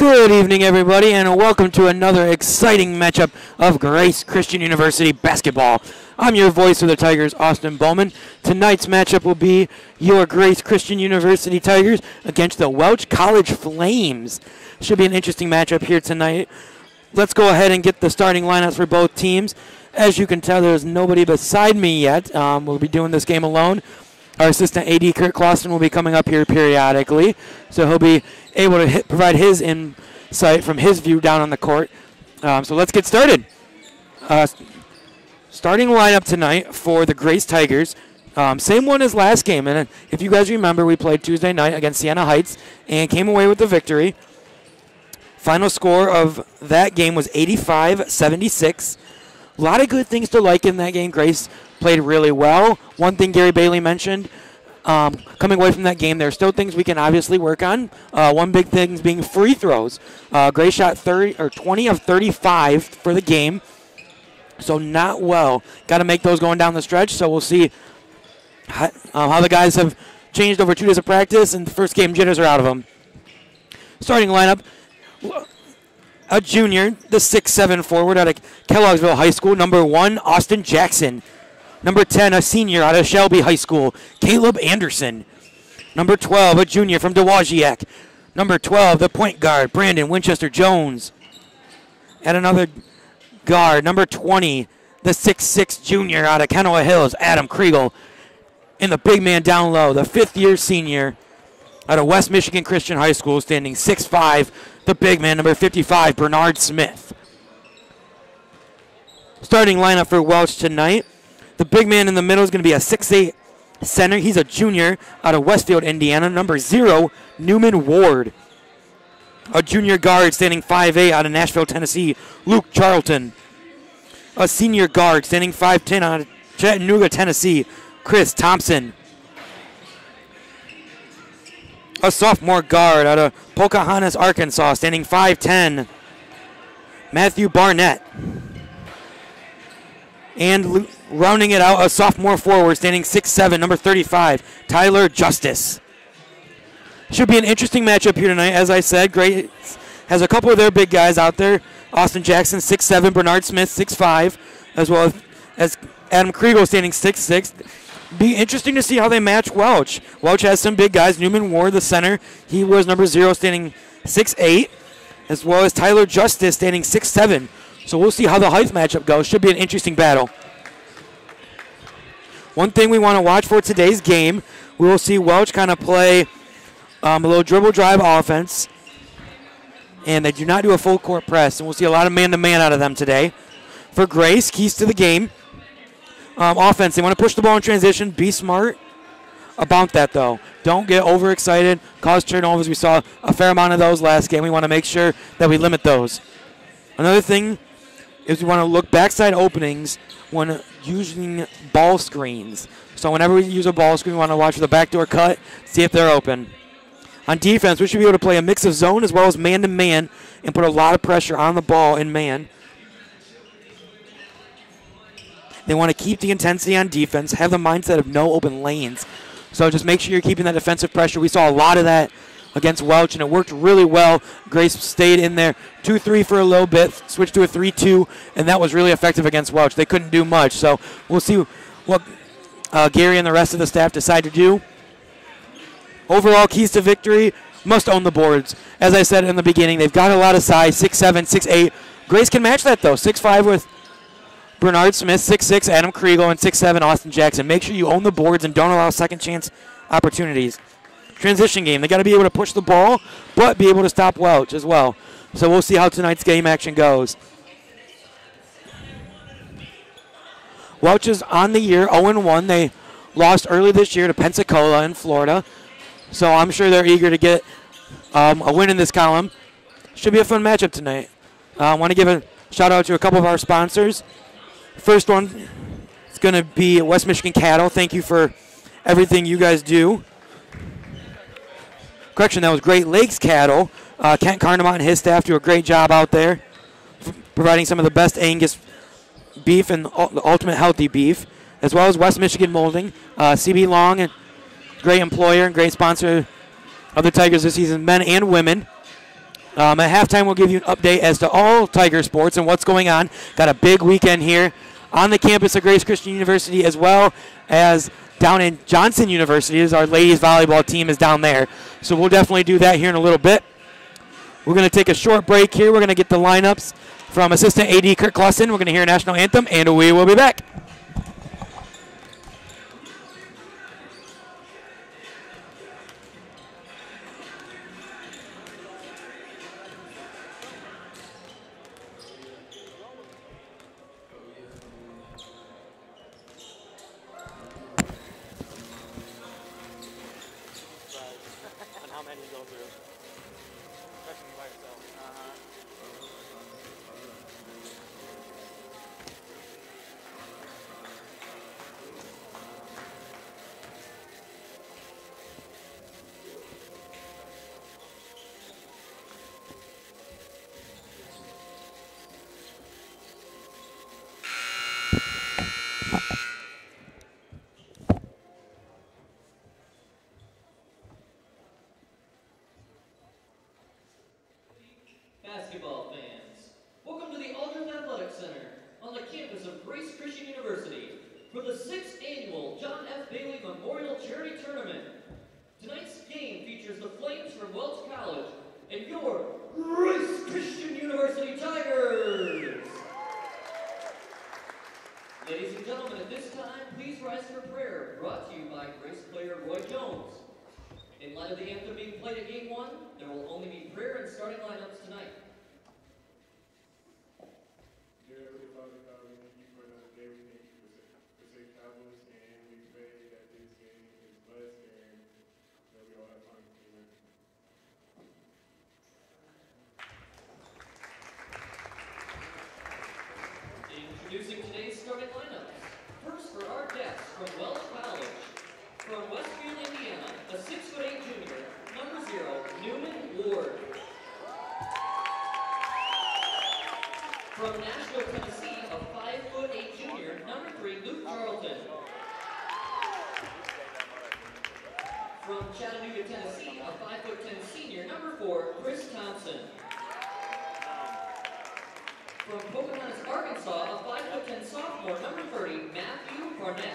Good evening, everybody, and welcome to another exciting matchup of Grace Christian University basketball. I'm your voice of the Tigers, Austin Bowman. Tonight's matchup will be your Grace Christian University Tigers against the Welch College Flames. Should be an interesting matchup here tonight. Let's go ahead and get the starting lineups for both teams. As you can tell, there's nobody beside me yet. We'll be doing this game alone. Our assistant AD, Kurt Clausen, will be coming up here periodically, so he'll be able to provide his insight from his view down on the court. So let's get started. Starting lineup tonight for the Grace Tigers, same one as last game. And if you guys remember, we played Tuesday night against Siena Heights and came away with the victory. Final score of that game was 85-76. A lot of good things to like in that game. Grace played really well. One thing Gary Bailey mentioned, coming away from that game, there are still things we can obviously work on. One big thing is being free throws. Grace shot 20 of 35 for the game, so not well. Got to make those going down the stretch, so we'll see how the guys have changed over 2 days of practice, and the first game jitters are out of them. Starting lineup, a junior, the 6'7" forward out of Kelloggsville High School, number 1, Austin Jackson. Number 10, a senior out of Shelby High School, Caleb Anderson. Number 12, a junior from Dowagiac. Number 12, the point guard, Brandon Winchester Jones. And another guard, number 20, the 6'6" junior out of Kenowa Hills, Adam Kriegel. And the big man down low, the 5th-year senior out of West Michigan Christian High School, standing 6'5", the big man, number 55, Bernard Smith. Starting lineup for Welch tonight. The big man in the middle is going to be a 6'8" center. He's a junior out of Westfield, Indiana, number 0, Newman Ward. A junior guard standing 5'8" out of Nashville, Tennessee, Luke Charlton. A senior guard standing 5'10" out of Chattanooga, Tennessee, Chris Thompson. A sophomore guard out of Pocahontas, Arkansas, standing 5'10", Matthew Barnett. And rounding it out, a sophomore forward standing 6'7", number 35, Tyler Justice. Should be an interesting matchup here tonight. As I said, Grace has a couple of their big guys out there. Austin Jackson, 6'7", Bernard Smith, 6'5", as well as Adam Kriegel standing 6'6". Be interesting to see how they match Welch. Welch has some big guys. Newman Ward, the center, he was number 0, standing 6'8", as well as Tyler Justice standing 6'7". So we'll see how the height matchup goes. Should be an interesting battle. One thing we want to watch for today's game, we will see Welch kind of play a little dribble drive offense, and they do not do a full court press, and we'll see a lot of man-to-man out of them today. For Grace, keys to the game. Offense, they want to push the ball in transition, be smart about that though. Don't get overexcited, cause turnovers. We saw a fair amount of those last game. We want to make sure that we limit those. Another thing is we want to look backside openings when using ball screens. So whenever we use a ball screen, we want to watch for the backdoor cut, see if they're open. On defense, we should be able to play a mix of zone as well as man-to-man and put a lot of pressure on the ball in man. They want to keep the intensity on defense, have the mindset of no open lanes. So just make sure you're keeping that defensive pressure. We saw a lot of that against Welch, and it worked really well. Grace stayed in there 2-3 for a little bit, switched to a 3-2, and that was really effective against Welch. They couldn't do much, so we'll see what Gary and the rest of the staff decide to do. Overall, keys to victory, must own the boards. As I said in the beginning, they've got a lot of size, 6'7", 6'8". Grace can match that, though, 6'5" with Bernard Smith, 6'6", Adam Kriegel, and 6'7", Austin Jackson. Make sure you own the boards and don't allow second chance opportunities. Transition game, they got to be able to push the ball, but be able to stop Welch as well. So we'll see how tonight's game action goes. Welch is on the year 0-1. They lost early this year to Pensacola in Florida. So I'm sure they're eager to get a win in this column. Should be a fun matchup tonight. I want to give a shout out to a couple of our sponsors. First one is going to be West Michigan Cattle. Thank you for everything you guys do. Correction, that was Great Lakes Cattle. Kent Carnamont and his staff do a great job out there, providing some of the best Angus beef and the ultimate healthy beef, as well as West Michigan Molding. CB Long, a great employer and great sponsor of the Tigers this season, men and women. At halftime, we'll give you an update as to all Tiger sports and what's going on. Got a big weekend here on the campus of Grace Christian University, as well as down in Johnson University, as our ladies volleyball team is down there. So we'll definitely do that here in a little bit. We're going to take a short break here. We're going to get the lineups from Assistant AD Kurt Clausen. We're going to hear a national anthem, and we will be back. Basketball fans, welcome to the Aldrin Athletic Center on the campus of Grace Christian University for the 6th annual John F. Bailey Memorial Charity Tournament. Tonight's game features the Flames from Welch College and your Grace Christian University Tigers. Ladies and gentlemen, at this time, please rise for prayer, brought to you by Grace player Roy Jones. In light of the anthem being played at Game 1, there will only be prayer and starting lineups tonight. Dear Heavenly Father, God, we thank you for another day. We thank you for safe travels, and we pray that this day is blessed and that we all have fun. Amen. Introducing today's starting lineups. First for our guests from Welch College. From Westfield, Indiana, a 6'8" junior, number 0, Newman Ward. From Nashville, Tennessee, a 5'8" junior, number 3, Luke Charlton. From Chattanooga, Tennessee, a 5'10" senior, number 4, Chris Thompson. From Pocahontas, Arkansas, a 5'10" sophomore, number 30, Matthew Barnett.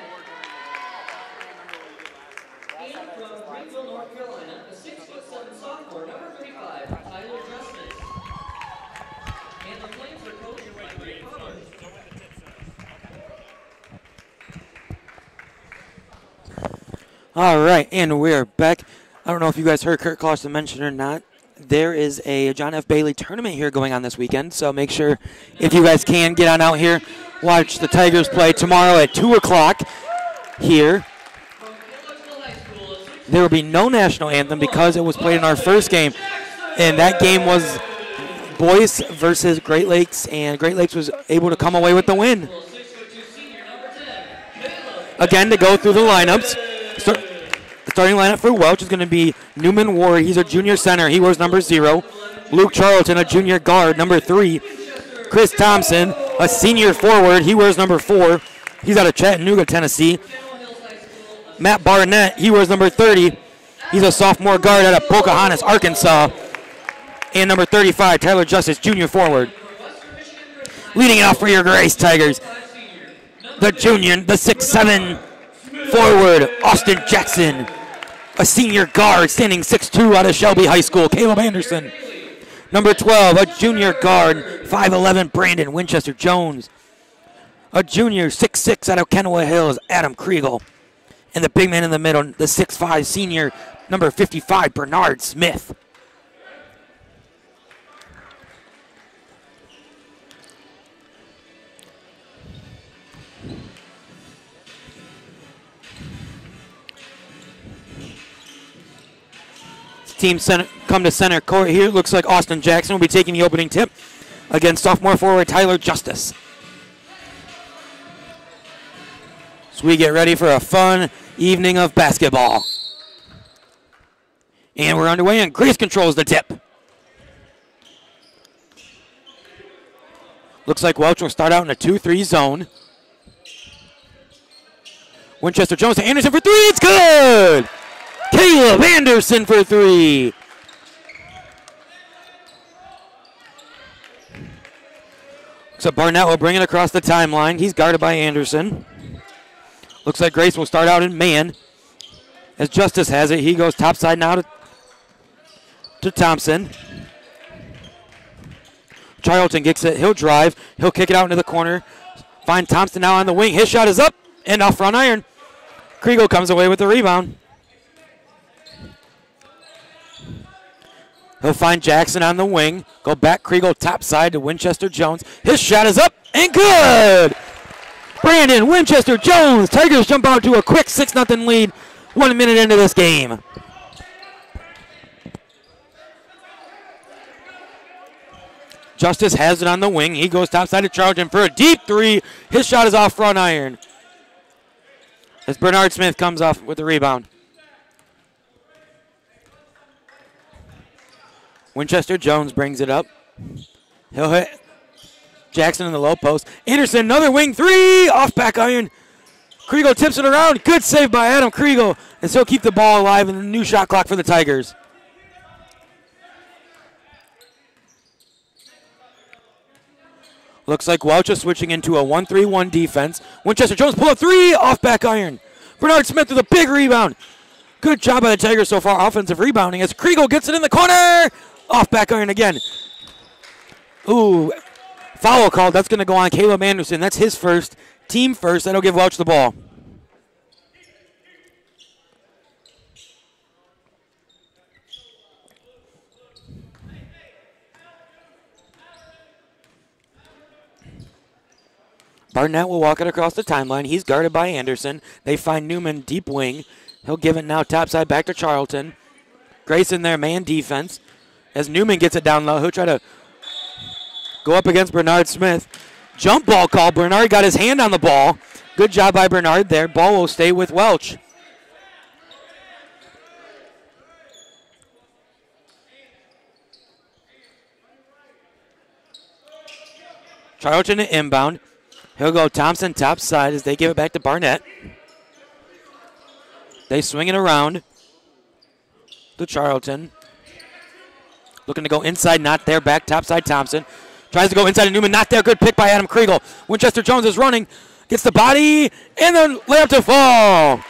And from Greenville, North Carolina, a 6'7" sophomore, number 35, Tyler Justice. And the Flames are coached by Greg Connors. All right, and we're back. I don't know if you guys heard Kurt Clausen mention or not. There is a John F. Bailey tournament here going on this weekend, so make sure if you guys can get on out here, watch the Tigers play tomorrow at 2 o'clock here. There will be no national anthem because it was played in our first game, and that game was Boyce versus Great Lakes, and Great Lakes was able to come away with the win. Again, to go through the lineups, the starting lineup for Welch is going to be Newman Ward. He's a junior center. He wears number 0. Luke Charlton, a junior guard, number 3. Chris Thompson, a senior forward. He wears number 4. He's out of Chattanooga, Tennessee. Matt Barnett, he wears number 30. He's a sophomore guard out of Pocahontas, Arkansas. And number 35, Tyler Justice, junior forward. Leading it off for your Grace Tigers, the 6'7" forward, Austin Jackson. A senior guard, standing 6'2" out of Shelby High School, Caleb Anderson. Number 12, a junior guard, 5'11", Brandon Winchester Jones. A junior, 6'6", out of Kennewick Hills, Adam Kriegel. And the big man in the middle, the 6'5" senior, number 55, Bernard Smith. Team come to center court here. Looks like Austin Jackson will be taking the opening tip against sophomore forward Tyler Justice. So we get ready for a fun evening of basketball. And we're underway, and Grace controls the tip. Looks like Welch will start out in a 2-3 zone. Winchester Jones to Anderson for 3. It's good! Caleb Anderson for 3. So Barnett will bring it across the timeline. He's guarded by Anderson. Looks like Grace will start out in man. As Justice has it, he goes topside now to Thompson. Charlton gets it. He'll drive. He'll kick it out into the corner. Find Thompson now on the wing. His shot is up and off front iron. Kriegel comes away with the rebound. He'll find Jackson on the wing. Go back Kriegel topside to Winchester Jones. His shot is up and good. Brandon Winchester Jones. Tigers jump out to a quick 6-0 lead 1 minute into this game. Justice has it on the wing. He goes topside to Charlton for a deep three. His shot is off front iron. As Bernard Smith comes off with the rebound. Winchester Jones brings it up. He'll hit Jackson in the low post. Anderson, another wing three. Off back iron. Kriegel tips it around. Good save by Adam Kriegel. And so keep the ball alive in the new shot clock for the Tigers. Looks like Welch is switching into a 1-3-1 defense. Winchester Jones pull up three. Off back iron. Bernard Smith with a big rebound. Good job by the Tigers so far. Offensive rebounding as Kriegel gets it in the corner. Off back iron again. Ooh, foul called. That's going to go on Caleb Anderson. That's his first. Team first. That'll give Welch the ball. Barnett will walk it across the timeline. He's guarded by Anderson. They find Newman deep wing. He'll give it now topside back to Charlton. Grace in there, man defense. As Newman gets it down low, he'll try to go up against Bernard Smith. Jump ball call. Bernard got his hand on the ball. Good job by Bernard there. Ball will stay with Welch. Charlton to inbound. He'll go Thompson topside as they give it back to Barnett. They swing it around to Charlton. Looking to go inside, not there. Back topside Thompson. Tries to go inside to Newman, not there. Good pick by Adam Kriegel. Winchester Jones is running. Gets the body, and then layup to fall.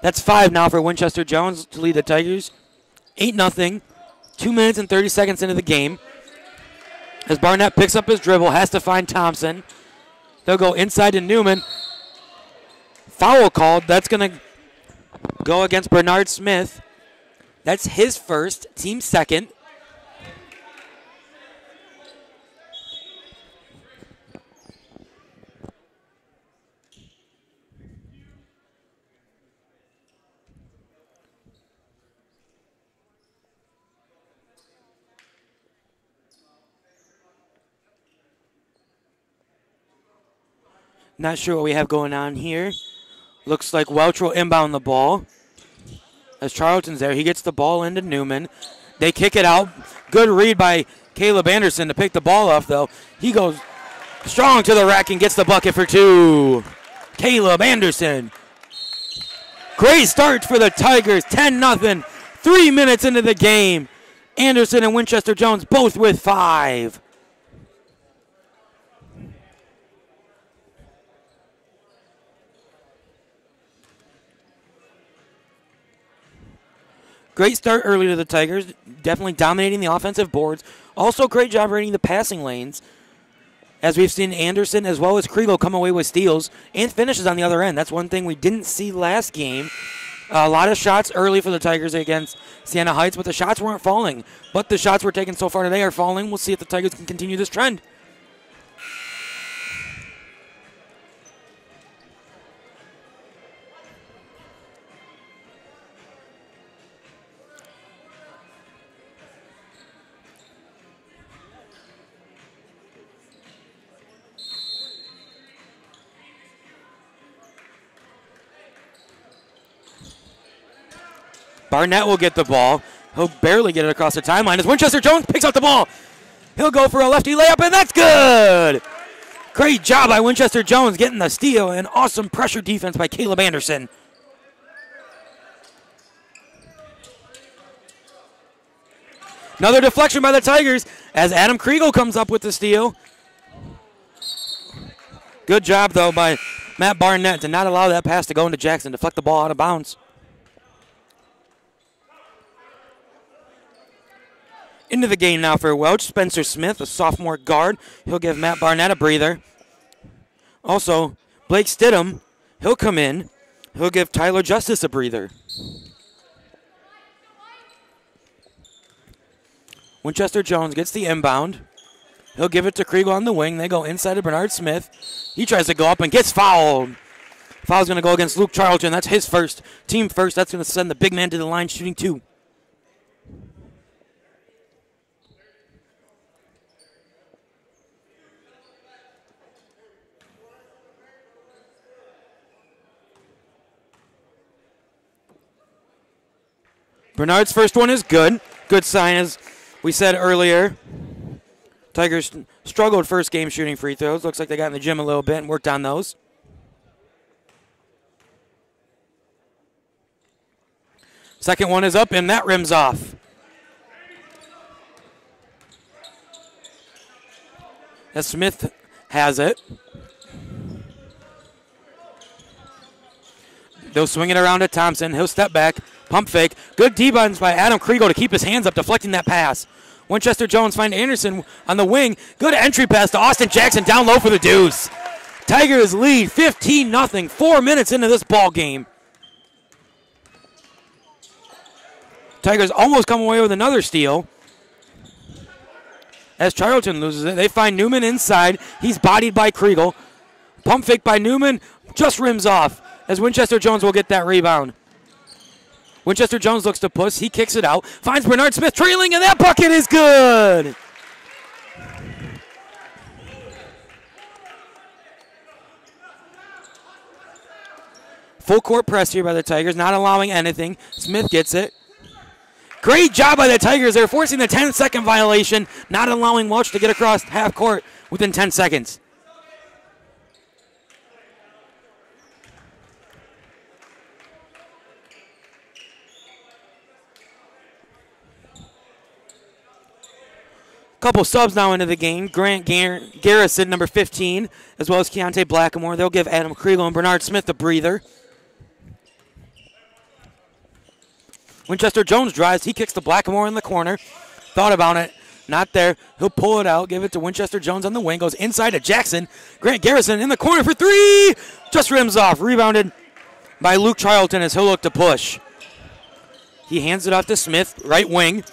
That's 5 now for Winchester Jones to lead the Tigers. 8-0. 2 minutes and 30 seconds into the game. As Barnett picks up his dribble, has to find Thompson. They'll go inside to Newman. Foul called. That's going to go against Bernard Smith. That's his first, team second. Not sure what we have going on here. Looks like Welch will inbound the ball. As Charlton's there, he gets the ball into Newman. They kick it out. Good read by Caleb Anderson to pick the ball off, though. He goes strong to the rack and gets the bucket for 2. Caleb Anderson. Great start for the Tigers. 10-0. 3 minutes into the game. Anderson and Winchester Jones both with 5. Great start early to the Tigers, definitely dominating the offensive boards. Also, great job reading the passing lanes, as we've seen Anderson as well as Kriegel come away with steals and finishes on the other end. That's one thing we didn't see last game. A lot of shots early for the Tigers against Siena Heights, but the shots weren't falling. But the shots we're taking so far today are falling. We'll see if the Tigers can continue this trend. Barnett will get the ball. He'll barely get it across the timeline as Winchester Jones picks up the ball. He'll go for a lefty layup, and that's good. Great job by Winchester Jones getting the steal, and awesome pressure defense by Caleb Anderson. Another deflection by the Tigers as Adam Kriegel comes up with the steal. Good job, though, by Matt Barnett to not allow that pass to go into Jackson, deflect the ball out of bounds. Into the game now for Welch. Spencer Smith, a sophomore guard. He'll give Matt Barnett a breather. Also, Blake Stidham, he'll come in. He'll give Tyler Justice a breather. Winchester Jones gets the inbound. He'll give it to Kriegel on the wing. They go inside to Bernard Smith. He tries to go up and gets fouled. Foul's going to go against Luke Charlton. That's his first. Team first. That's going to send the big man to the line shooting 2. Bernard's first one is good. Good sign, as we said earlier. Tigers struggled first game shooting free throws. Looks like they got in the gym a little bit and worked on those. Second one is up, and that rims off. As Smith has it. They'll swing it around to Thompson. He'll step back. Pump fake. Good D-buttons by Adam Kriegel to keep his hands up, deflecting that pass. Winchester Jones finds Anderson on the wing. Good entry pass to Austin Jackson down low for the deuce. Tigers lead 15-0, 4 minutes into this ball game. Tigers almost come away with another steal. As Charlton loses it, they find Newman inside. He's bodied by Kriegel. Pump fake by Newman just rims off as Winchester Jones will get that rebound. Winchester Jones looks to push. He kicks it out. Finds Bernard Smith trailing, and that bucket is good. Full court press here by the Tigers, not allowing anything. Smith gets it. Great job by the Tigers. They're forcing the 10-second violation, not allowing Welch to get across half court within 10 seconds. Couple subs now into the game. Grant Garrison, number 15, as well as Keontae Blackamore. They'll give Adam Kriegel and Bernard Smith a breather. Winchester Jones drives. He kicks to Blackamore in the corner. Thought about it. Not there. He'll pull it out. Give it to Winchester Jones on the wing. Goes inside to Jackson. Grant Garrison in the corner for 3. Just rims off. Rebounded by Luke Charlton as he'll look to push. He hands it off to Smith, right wing.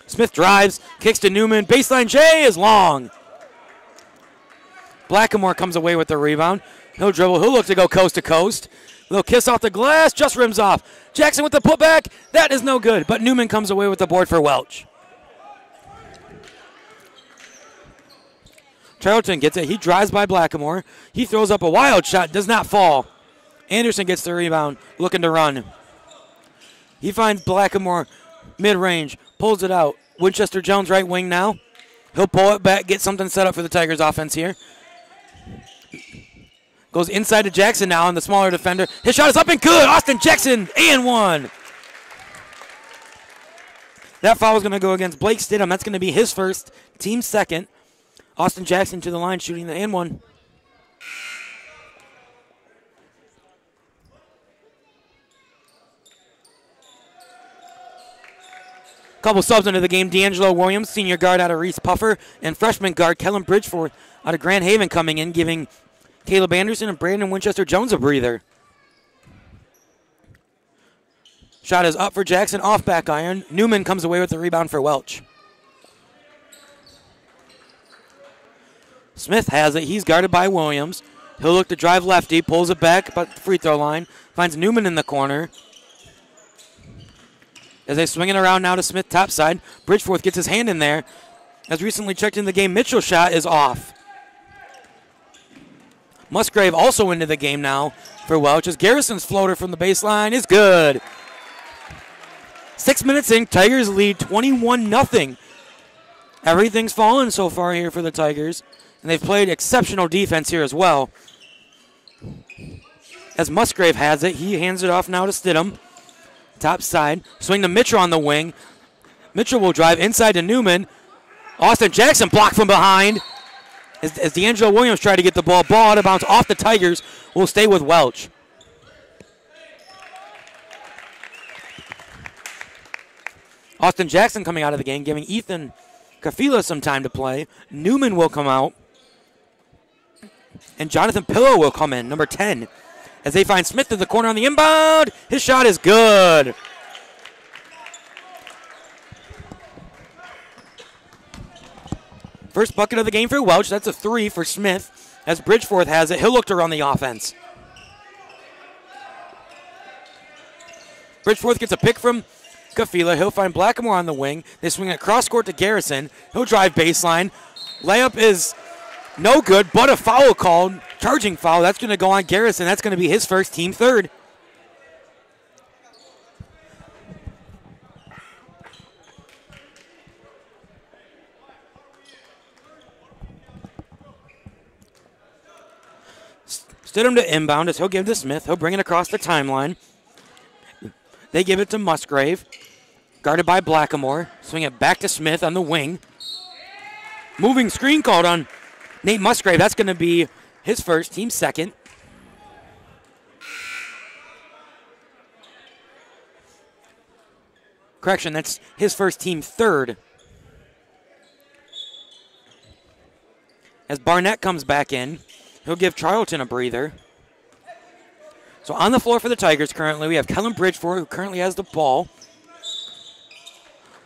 Smith drives, kicks to Newman. Baseline J is long. Blackamore comes away with the rebound. He'll dribble. He'll look to go coast to coast. Little kiss off the glass, just rims off. Jackson with the putback. That is no good, but Newman comes away with the board for Welch. Charlton gets it. He drives by Blackamore. He throws up a wild shot, does not fall. Anderson gets the rebound, looking to run. He finds Blackamore mid-range, pulls it out. Winchester Jones right wing now. He'll pull it back, get something set up for the Tigers offense here. Goes inside to Jackson now on the smaller defender. His shot is up and good. Austin Jackson, and 1. That foul is going to go against Blake Stidham. That's going to be his first, team second. Austin Jackson to the line shooting the and 1. Couple subs into the game. D'Angelo Williams, senior guard out of Reese Puffer, and freshman guard Kellen Bridgeforth out of Grand Haven coming in, giving Caleb Anderson and Brandon Winchester Jones a breather. Shot is up for Jackson, off back iron. Newman comes away with the rebound for Welch. Smith has it. He's guarded by Williams. He'll look to drive lefty, pulls it back about the free throw line, finds Newman in the corner. As they swing it around now to Smith topside, Bridgeforth gets his hand in there. As recently checked in the game, Mitchell's shot is off. Musgrave also into the game now for Welch, as Garrison's floater from the baseline is good. 6 minutes in, Tigers lead 21-0. Everything's fallen so far here for the Tigers, and they've played exceptional defense here as well. As Musgrave has it, he hands it off now to Stidham. Top side, swing to Mitchell on the wing. Mitchell will drive inside to Newman. Austin Jackson blocked from behind. As D'Angelo Williams tried to get the ball out of bounds off the Tigers, will stay with Welch. Austin Jackson coming out of the game, giving Ethan Kafila some time to play. Newman will come out. And Jonathan Pillow will come in, number 10. As they find Smith in the corner on the inbound. His shot is good. First bucket of the game for Welch. That's a 3 for Smith. As Bridgeforth has it, he'll look to run the offense. Bridgeforth gets a pick from Kafila. He'll find Blackamore on the wing. They swing it cross court to Garrison. He'll drive baseline. Layup is no good, but a foul called. Charging foul. That's going to go on Garrison. That's going to be his first, team third. Stidham to inbound as he'll give to Smith. He'll bring it across the timeline. They give it to Musgrave. Guarded by Blackamore. Swing it back to Smith on the wing. Moving screen called on Nate Musgrave. That's going to be his first, team second. Correction, that's his first, team third. As Barnett comes back in, he'll give Charlton a breather. So on the floor for the Tigers currently, we have Kellen Bridgeforth, who currently has the ball.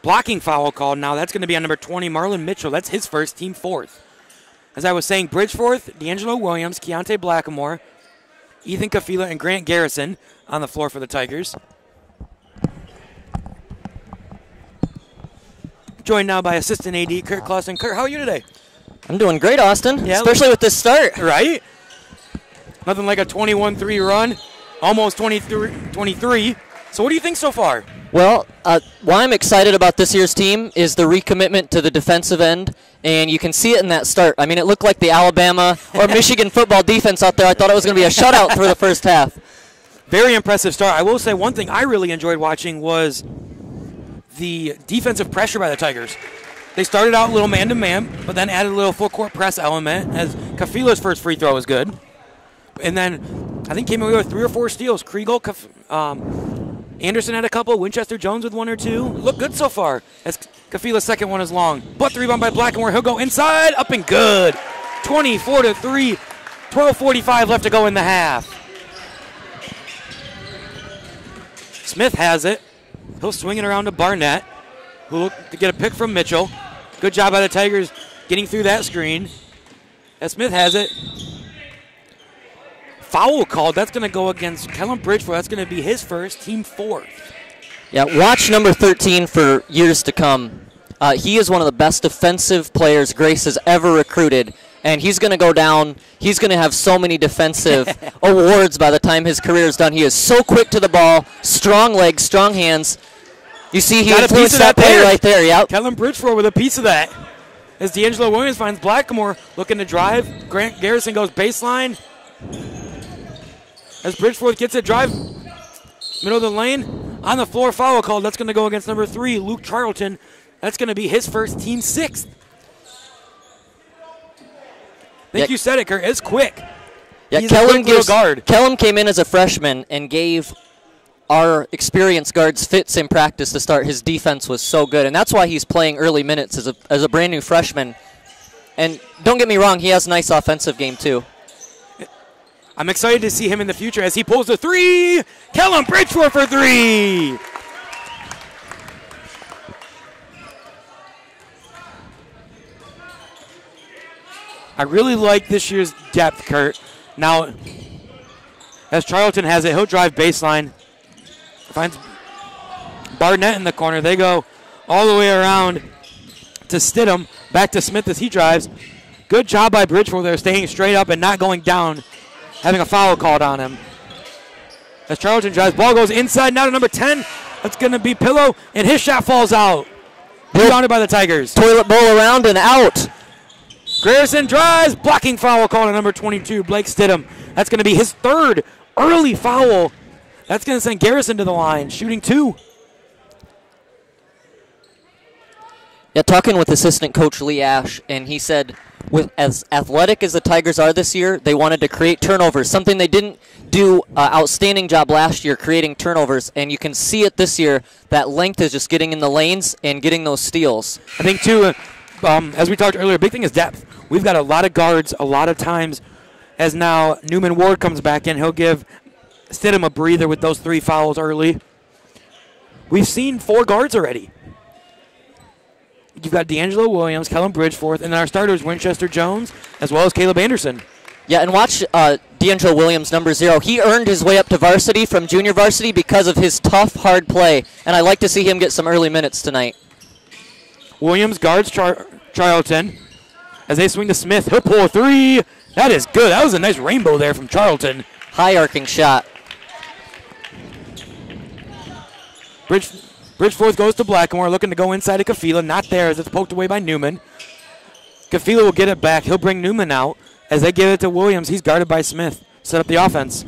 Blocking foul called now. That's going to be on number 20, Marlon Mitchell. That's his first, team fourth. As I was saying, Bridgeforth, D'Angelo Williams, Keontae Blackamore, Ethan Kafila, and Grant Garrison on the floor for the Tigers. Joined now by assistant AD Kurt Clausen. Kurt, how are you today? I'm doing great, Austin, yeah, especially with this start. Right? Nothing like a 21-3 run, almost 23. So what do you think so far? Well, why I'm excited about this year's team is the recommitment to the defensive end, and you can see it in that start. I mean, it looked like the Alabama or Michigan football defense out there. I thought it was going to be a shutout for the first half. Very impressive start. I will say one thing I really enjoyed watching was the defensive pressure by the Tigers. They started out a little man-to-man, but then added a little full-court press element as Kafila's first free throw was good. And then I think came away with 3 or 4 steals. Kriegel, Anderson had a couple. Winchester Jones with 1 or 2. Look good so far as Kafila's second one is long. But the rebound by Blackamore. He'll go inside, up and good. 24-3, 12:45 left to go in the half. Smith has it. He'll swing it around to Barnett, who'll look to get a pick from Mitchell. Good job by the Tigers getting through that screen. As Smith has it. Foul called. That's going to go against Kellen Bridgeforth. That's going to be his first, team fourth. Yeah, watch number 13 for years to come. He is one of the best defensive players Grace has ever recruited, and he's going to go down. He's going to have so many defensive awards by the time his career is done. He is so quick to the ball, strong legs, strong hands. You see he influenced that play right there. Yep. Kellen Bridgeforth with a piece of that. As D'Angelo Williams finds Blackamore looking to drive. Grant Garrison goes baseline. As Bridgeforth gets it, drive, middle of the lane, on the floor, foul called. That's going to go against number 3, Luke Charlton. That's going to be his first, team sixth. I think you said it, Kurt. It's quick. Yeah, He's a quick little guard. Kellen came in as a freshman and gave our experienced guards fits in practice to start. His defense was so good, and that's why he's playing early minutes as a brand new freshman. And don't get me wrong, he has a nice offensive game too. I'm excited to see him in the future as he pulls the 3. Kellen Bridgeforth for 3. I really like this year's depth, Kurt. Now, as Charlton has it, he'll drive baseline. Finds Barnett in the corner. They go all the way around to Stidham. Back to Smith as he drives. Good job by Bridgeforth there, staying straight up and not going down. Having a foul called on him. As Charlton drives, ball goes inside now to number 10. That's going to be Pillow, and his shot falls out. Rebounded by the Tigers. Toilet bowl around and out. Grierson drives, blocking foul called on number 22, Blake Stidham. That's going to be his third early foul. That's going to send Garrison to the line, shooting 2. Yeah, talking with assistant coach Lee Ash, and he said, with as athletic as the Tigers are this year, they wanted to create turnovers, something they didn't do outstanding job last year creating turnovers, and you can see it this year. That length is just getting in the lanes and getting those steals. I think, too, as we talked earlier, a big thing is depth. We've got a lot of guards a lot of times. As now Newman Ward comes back in, he'll give Stidham a breather with those 3 fouls early. We've seen 4 guards already. You've got D'Angelo Williams, Kellen Bridgeforth, and then our starters, Winchester Jones, as well as Caleb Anderson. Yeah, and watch D'Angelo Williams, number 0. He earned his way up to varsity from junior varsity because of his tough, hard play, and I like to see him get some early minutes tonight. Williams guards Charlton. As they swing to Smith, he'll pull a 3. That is good. That was a nice rainbow there from Charlton. High arcing shot. Bridgeforth goes to Blackamore, looking to go inside to Kafila. Not there as it's poked away by Newman. Kafila will get it back. He'll bring Newman out. As they give it to Williams, he's guarded by Smith. Set up the offense.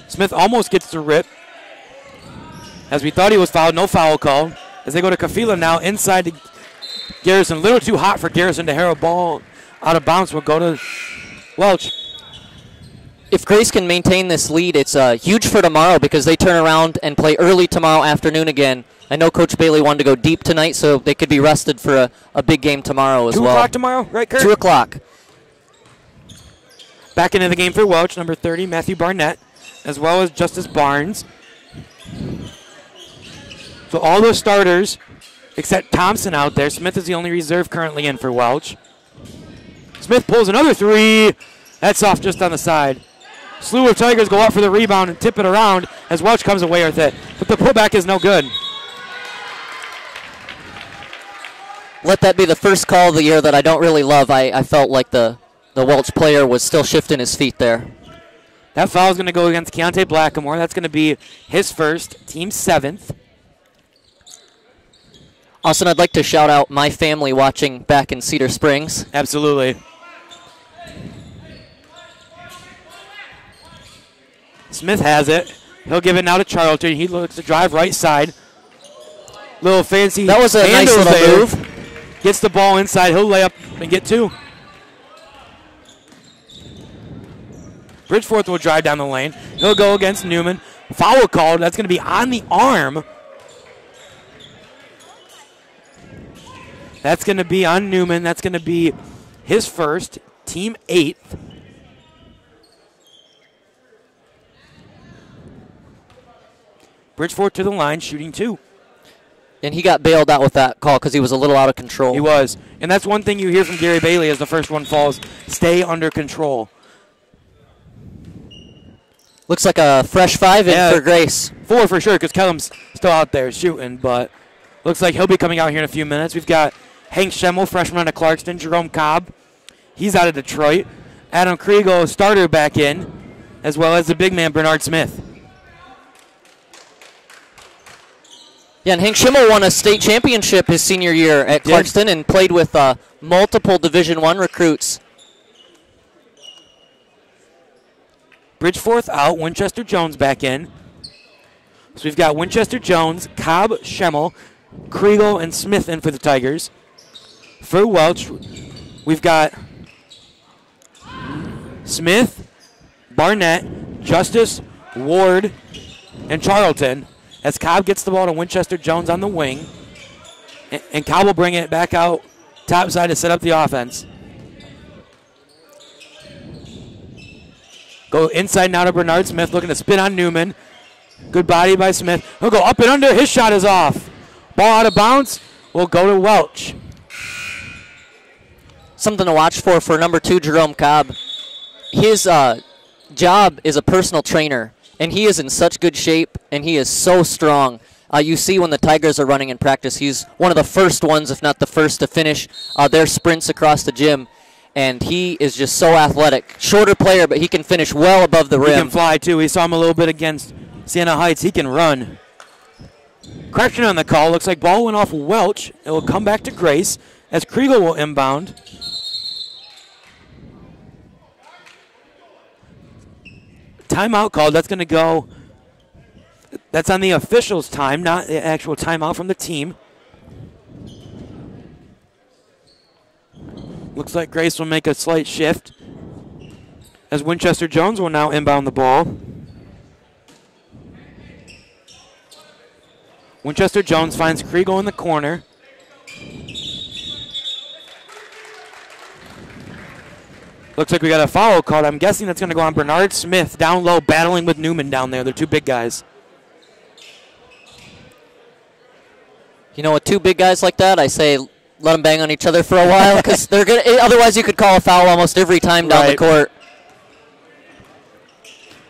Smith almost gets the rip. As we thought he was fouled, no foul call. As they go to Kafila now, inside to Garrison. A little too hot for Garrison to hear a ball out of bounds. Will go to Welch. If Grace can maintain this lead, it's huge for tomorrow because they turn around and play early tomorrow afternoon again. I know Coach Bailey wanted to go deep tonight, so they could be rested for a big game tomorrow as 2 well. 2 o'clock tomorrow, right, Kurt? 2 o'clock. Back into the game for Welch, number 30, Matthew Barnett, as well as Justice Barnes. So all those starters, except Thompson out there. Smith is the only reserve currently in for Welch. Smith pulls another 3. That's off just on the side. Slew of Tigers go up for the rebound and tip it around as Welch comes away with it. But the putback is no good. Let that be the first call of the year that I don't really love. I felt like the Welch player was still shifting his feet there. That foul is going to go against Keontae Blackamore. That's going to be his first, team 7th. Austin, I'd like to shout out my family watching back in Cedar Springs. Absolutely. Smith has it. He'll give it now to Charlton. He looks to drive right side. Little fancy. That was a nice little there. move. Gets the ball inside. He'll lay up and get 2. Bridgeforth will drive down the lane. He'll go against Newman. Foul called. That's going to be on the arm. That's going to be on Newman. That's going to be his first, team 8th. Bridgeforth to the line, shooting 2. And he got bailed out with that call because he was a little out of control. He was. And that's one thing you hear from Gary Bailey as the first one falls. Stay under control. Looks like a fresh 5 in for Grace. 4 for sure because Kellum's still out there shooting, but looks like he'll be coming out here in a few minutes. We've got Hank Schemmel, freshman out of Clarkston. Jerome Cobb, he's out of Detroit. Adam Kriegel, starter, back in, as well as the big man Bernard Smith. Yeah, and Hank Schimmel won a state championship his senior year at Clarkston and played with multiple Division I recruits. Bridgeforth out, Winchester Jones back in. So we've got Winchester Jones, Cobb, Schemmel, Kriegel, and Smith in for the Tigers. For Welch, we've got Smith, Barnett, Justice, Ward, and Charlton. As Cobb gets the ball to Winchester Jones on the wing. And Cobb will bring it back out top side to set up the offense. Go inside now to Bernard Smith, looking to spin on Newman. Good body by Smith. He'll go up and under. His shot is off. Ball out of bounds will go to Welch. Something to watch for number 2, Jerome Cobb. His job is a personal trainer, and he is in such good shape, and he is so strong. You see when the Tigers are running in practice, he's one of the first ones, if not the first, to finish their sprints across the gym. And he is just so athletic. Shorter player, but he can finish well above the rim. He can fly, too. We saw him a little bit against Siena Heights. He can run. Correction on the call. Looks like ball went off Welch. It will come back to Grace as Kriegel will inbound. Timeout called. That's going to go. That's on the officials' time, not the actual timeout from the team. Looks like Grace will make a slight shift as Winchester Jones will now inbound the ball. Winchester Jones finds Kriegel in the corner. Looks like we got a foul called. I'm guessing that's going to go on Bernard Smith down low, battling with Newman down there. They're two big guys. You know, with two big guys like that, I say let them bang on each other for a while because they're gonna. Otherwise, you could call a foul almost every time down the court.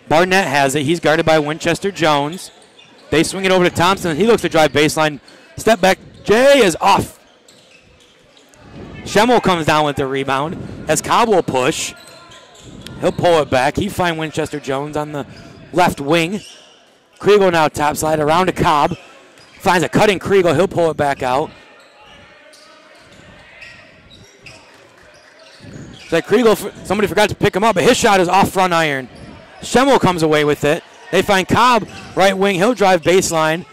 Barnett has it. He's guarded by Winchester Jones. They swing it over to Thompson. He looks to drive baseline. Step back. Jay is off. Schemmel comes down with the rebound as Cobb will push. He'll pull it back. He finds Winchester Jones on the left wing. Kriegel now top slide around to Cobb. Finds a cutting Kriegel. He'll pull it back out. It's like Kriegel, somebody forgot to pick him up, but his shot is off front iron. Schemmel comes away with it. They find Cobb, right wing. He'll drive baseline.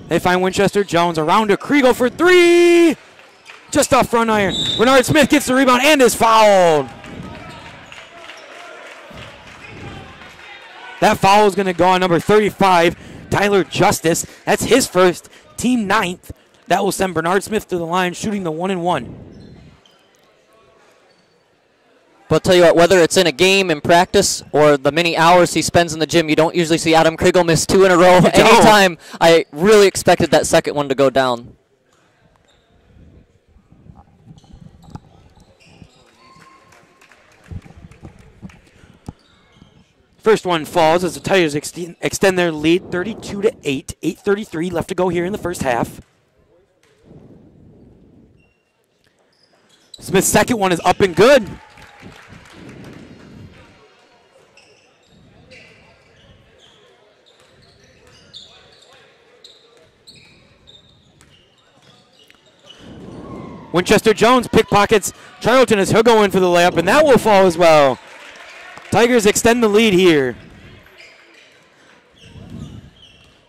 They find Winchester Jones around to Kriegel for three. Just off front iron. Bernard Smith gets the rebound and is fouled. That foul is going to go on number 35, Tyler Justice. That's his first, team 9th. That will send Bernard Smith to the line, shooting the 1-and-1. But I'll tell you what, whether it's in a game, in practice, or the many hours he spends in the gym, you don't usually see Adam Kriegel miss 2 in a row. Anytime, I really expected that second one to go down. First one falls as the Tigers extend their lead 32-8. 8:33 left to go here in the first half. Smith's second one is up and good. Winchester Jones pickpockets Charlton as he'll go in for the layup, and that will fall as well. Tigers extend the lead here.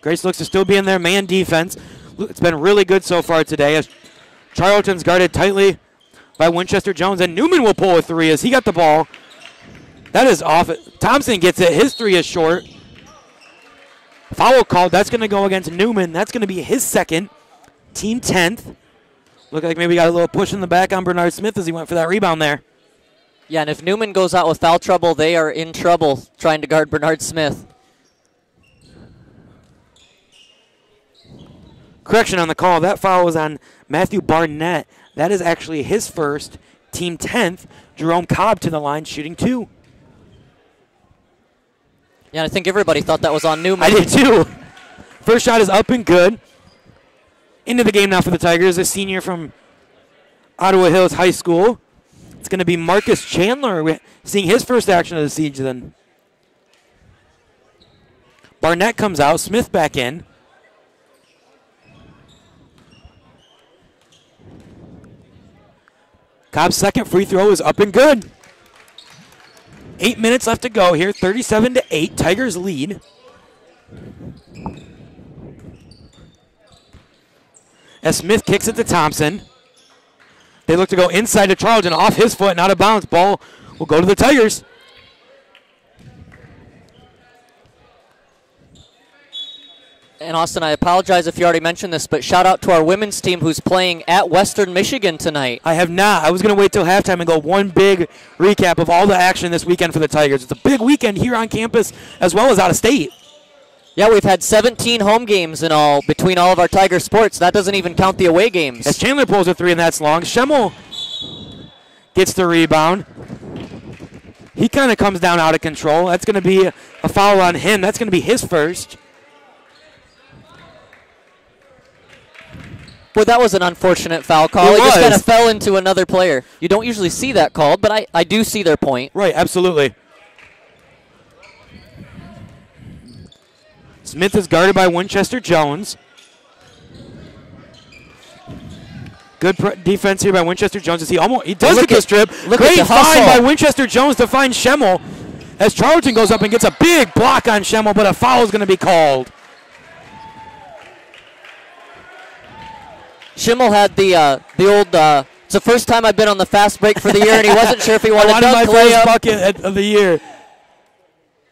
Grace looks to still be in their man defense. It's been really good so far today as Charlton's guarded tightly by Winchester Jones, and Newman will pull a three as he got the ball. That is off. Thompson gets it. His three is short. Foul called. That's going to go against Newman. That's going to be his second, team 10th. Look like maybe got a little push in the back on Bernard Smith as he went for that rebound there. Yeah, and if Newman goes out with foul trouble, they are in trouble trying to guard Bernard Smith. Correction on the call. That foul was on Matthew Barnett. That is actually his first, team 10th. Jerome Cobb to the line, shooting 2. Yeah, I think everybody thought that was on Newman. I did too. First shot is up and good. Into the game now for the Tigers, a senior from Ottawa Hills High School. It's going to be Marcus Chandler. We're seeing his first action of the siege then. Barnett comes out. Smith back in. Cobb's second free throw is up and good. 8 minutes left to go here. 37-8. Tigers lead. As Smith kicks it to Thompson. They look to go inside to Charlton, off his foot and out of bounds. Ball will go to the Tigers. And Austin, I apologize if you already mentioned this, but shout out to our women's team who's playing at Western Michigan tonight. I have not. I was going to wait till halftime and go one big recap of all the action this weekend for the Tigers. It's a big weekend here on campus as well as out of state. Yeah, we've had 17 home games in all between all of our Tiger sports. That doesn't even count the away games. As Chandler pulls a three, and that's long. Schemmel gets the rebound. He kind of comes down out of control. That's going to be a foul on him. That's going to be his first. Well, that was an unfortunate foul call. It just kind of fell into another player. You don't usually see that called, but I do see their point. Right, absolutely. Smith is guarded by Winchester Jones. Good defense here by Winchester Jones. As he does get the strip. Great find by Winchester Jones to find Schemmel. As Charlton goes up and gets a big block on Schemmel, but a foul is going to be called. Schimmel had the old It's the first time I've been on the fast break for the year, and he wasn't sure if he wanted to my dunk first layup. bucket of the year.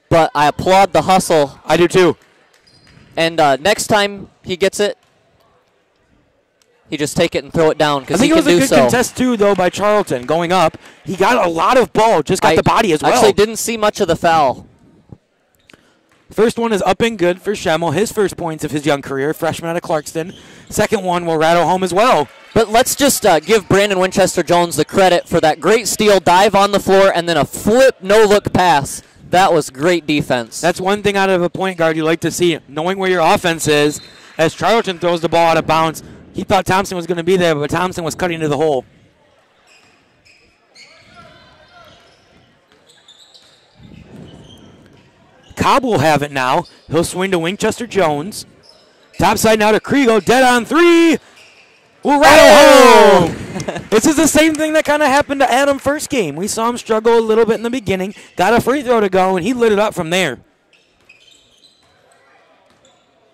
But I applaud the hustle. I do too. And next time he gets it, he just take it and throw it down I because he think it can was do a so. good contest too, though, by Charlton going up. He got a lot of ball, just got the body as well. Actually didn't see much of the foul. First one is up and good for Schemmel. His first points of his young career, freshman out of Clarkston. Second one will rattle home as well. But let's just give Brandon Winchester-Jones the credit for that great steal, dive on the floor, and then a flip, no-look pass. That was great defense. That's one thing out of a point guard you like to see, knowing where your offense is. As Charlton throws the ball out of bounds, he thought Thompson was going to be there, but Thompson was cutting to the hole. Cobb will have it now. He'll swing to Winchester-Jones. Topside now to Kriegel. Dead on three. We'll rattle home. This is the same thing that kind of happened to Adam first game. We saw him struggle a little bit in the beginning. Got a free throw to go, and he lit it up from there.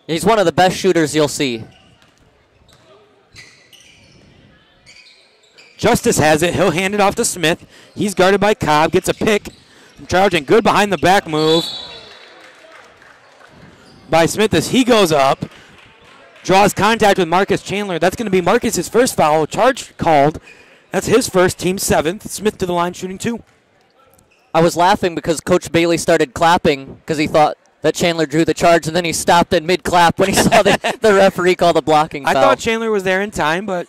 He's one of the best shooters you'll see. Justice has it. He'll hand it off to Smith. He's guarded by Cobb. Gets a pick from Charlton. Good behind the back move by Smith as he goes up. Draws contact with Marcus Chandler. That's going to be Marcus's first foul. Charge called. That's his first, team 7th. Smith to the line shooting 2. I was laughing because Coach Bailey started clapping because he thought that Chandler drew the charge, and then he stopped in mid-clap when he saw the referee call the blocking foul. I thought Chandler was there in time, but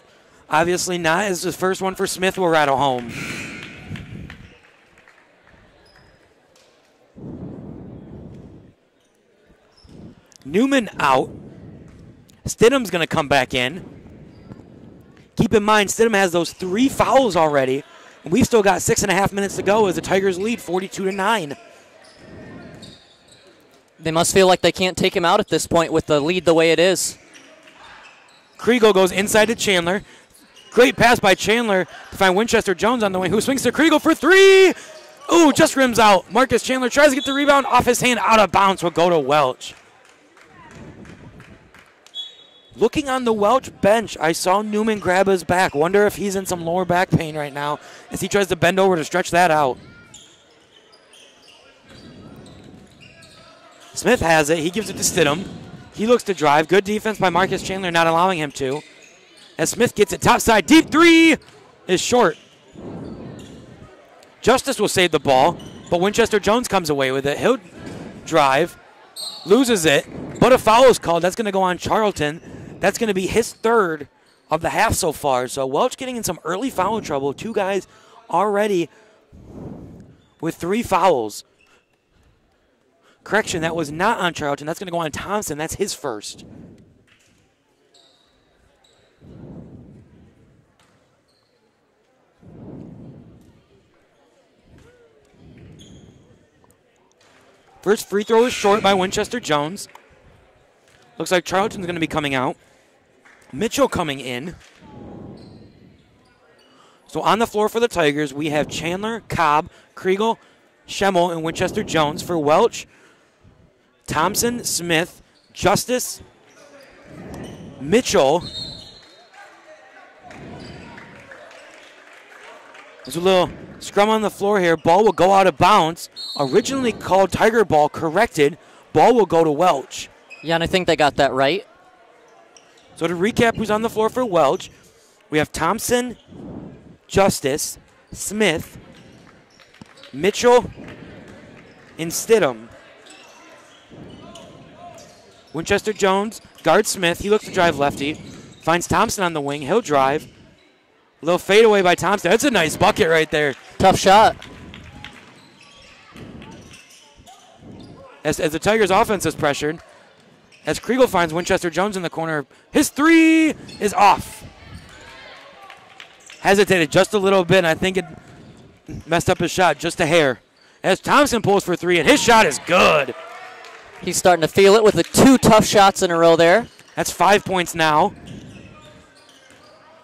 obviously not, as the first one for Smith will rattle home. Newman out. Stidham's going to come back in. Keep in mind, Stidham has those 3 fouls already. And we've still got 6.5 minutes to go as the Tigers lead 42-9. They must feel like they can't take him out at this point with the lead the way it is. Kriegel goes inside to Chandler. Great pass by Chandler to find Winchester-Jones on the wing, who swings to Kriegel for 3. Ooh, just rims out. Marcus Chandler tries to get the rebound off his hand, out of bounds, will go to Welch. Looking on the Welch bench, I saw Newman grab his back. Wonder if he's in some lower back pain right now as he tries to bend over to stretch that out. Smith has it. He gives it to Stidham. He looks to drive. Good defense by Marcus Chandler, not allowing him to. As Smith gets it topside, deep 3 is short. Justice will save the ball, but Winchester-Jones comes away with it. He'll drive, loses it, but a foul is called. That's going to go on Charlton. That's going to be his 3rd of the half so far. So Welch getting in some early foul trouble. 2 guys already with 3 fouls. Correction, that was not on Charlton. That's going to go on Thompson. That's his first. First free throw is short by Winchester-Jones. Looks like Charlton's going to be coming out. Mitchell coming in. So on the floor for the Tigers, we have Chandler, Cobb, Kriegel, Schemmel, and Winchester-Jones. For Welch, Thompson, Smith, Justice, Mitchell. There's a little scrum on the floor here. Ball will go out of bounds. Originally called Tiger ball, corrected. Ball will go to Welch. Yeah, and I think they got that right. So to recap who's on the floor for Welch, we have Thompson, Justice, Smith, Mitchell, and Stidham. Winchester-Jones guards Smith. He looks to drive lefty. Finds Thompson on the wing. He'll drive. A little fadeaway by Thompson. That's a nice bucket right there. Tough shot. As the Tigers' offense is pressured, as Kriegel finds Winchester-Jones in the corner, his 3 is off. Hesitated just a little bit, and I think it messed up his shot just a hair. As Thompson pulls for 3, and his shot is good. He's starting to feel it with the 2 tough shots in a row there. That's 5 points now.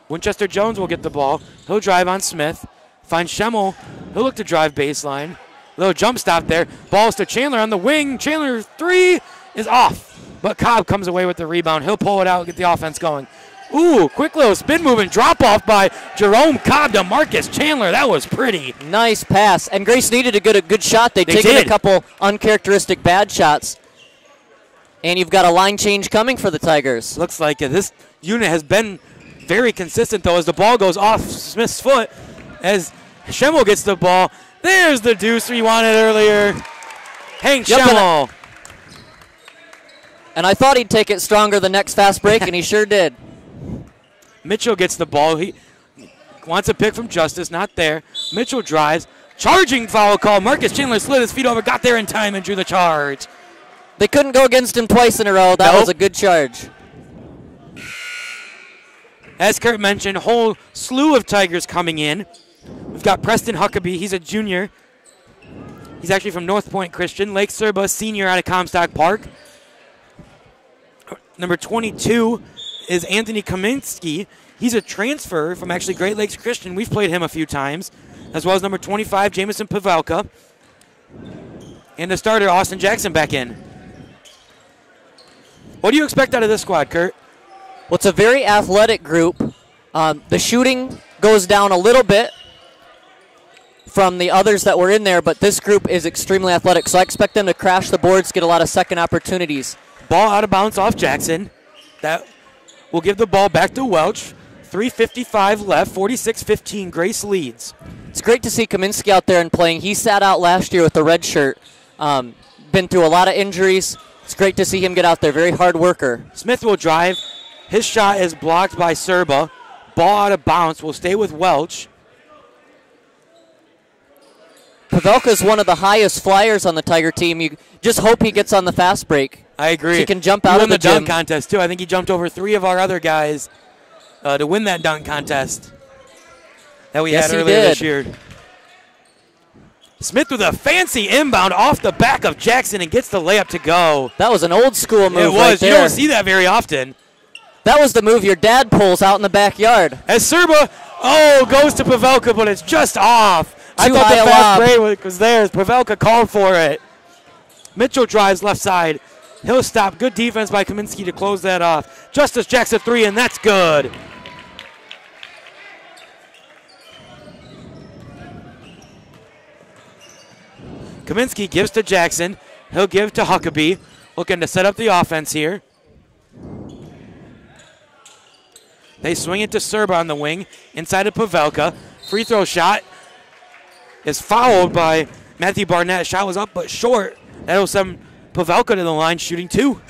Winchester-Jones will get the ball. He'll drive on Smith. Finds Schemmel. He'll look to drive baseline. Little jump stop there. Ball's to Chandler on the wing. Chandler 3 is off. But Cobb comes away with the rebound. He'll pull it out and get the offense going. Ooh, quick little spin move and drop off by Jerome Cobb to Marcus Chandler. That was pretty. Nice pass. And Grace needed to get a good shot. They taken did. a couple uncharacteristic bad shots. And you've got a line change coming for the Tigers. Looks like this unit has been very consistent, though, as the ball goes off Smith's foot. As Schemmel gets the ball. There's the deuce we wanted earlier. Hank Schemmel. And I thought he'd take it stronger the next fast break, and he sure did. Mitchell gets the ball. He wants a pick from Justice. Not there. Mitchell drives. Charging foul call. Marcus Chandler slid his feet over, got there in time, and drew the charge. They couldn't go against him twice in a row. That was a good charge. As Kurt mentioned, whole slew of Tigers coming in. We've got Preston Huckabee. He's a junior. He's actually from North Point Christian. Lake Serba, senior out of Comstock Park. Number 22 is Anthony Kaminsky. He's a transfer from actually Great Lakes Christian. We've played him a few times. As well as number 25, Jamison Pavelka. And the starter, Austin Jackson, back in. What do you expect out of this squad, Kurt? Well, it's a very athletic group. The shooting goes down a little bit from the others that were in there, but this group is extremely athletic, so I expect them to crash the boards, get a lot of second opportunities. Ball out of bounds off Jackson. That will give the ball back to Welch. 3:55 left, 46-15. Grace leads. It's great to see Kaminsky out there and playing. He sat out last year with the red shirt. Been through a lot of injuries. It's great to see him get out there. Very hard worker. Smith will drive. His shot is blocked by Serba. Ball out of bounds will stay with Welch. Pavelka is one of the highest flyers on the Tiger team. You just hope he gets on the fast break. I agree. So he can jump out of the gym. dunk contest, too. I think he jumped over 3 of our other guys to win that dunk contest that we had earlier this year. Smith with a fancy inbound off the back of Jackson and gets the layup to go. That was an old school move. It was. Right there. You don't see that very often. That was the move your dad pulls out in the backyard. As Serba, goes to Pavelka, but it's just off. I thought high the a fast lob. break was there. Pavelka called for it. Mitchell drives left side. He'll stop. Good defense by Kaminsky to close that off. Justice Jackson 3, and that's good. Kaminsky gives to Jackson. He'll give to Huckabee. Looking to set up the offense here. They swing it to Serba on the wing. Inside of Pavelka. Free throw shot is fouled by Matthew Barnett. Shot was up but short. That'll send Pavelka to the line, shooting 2.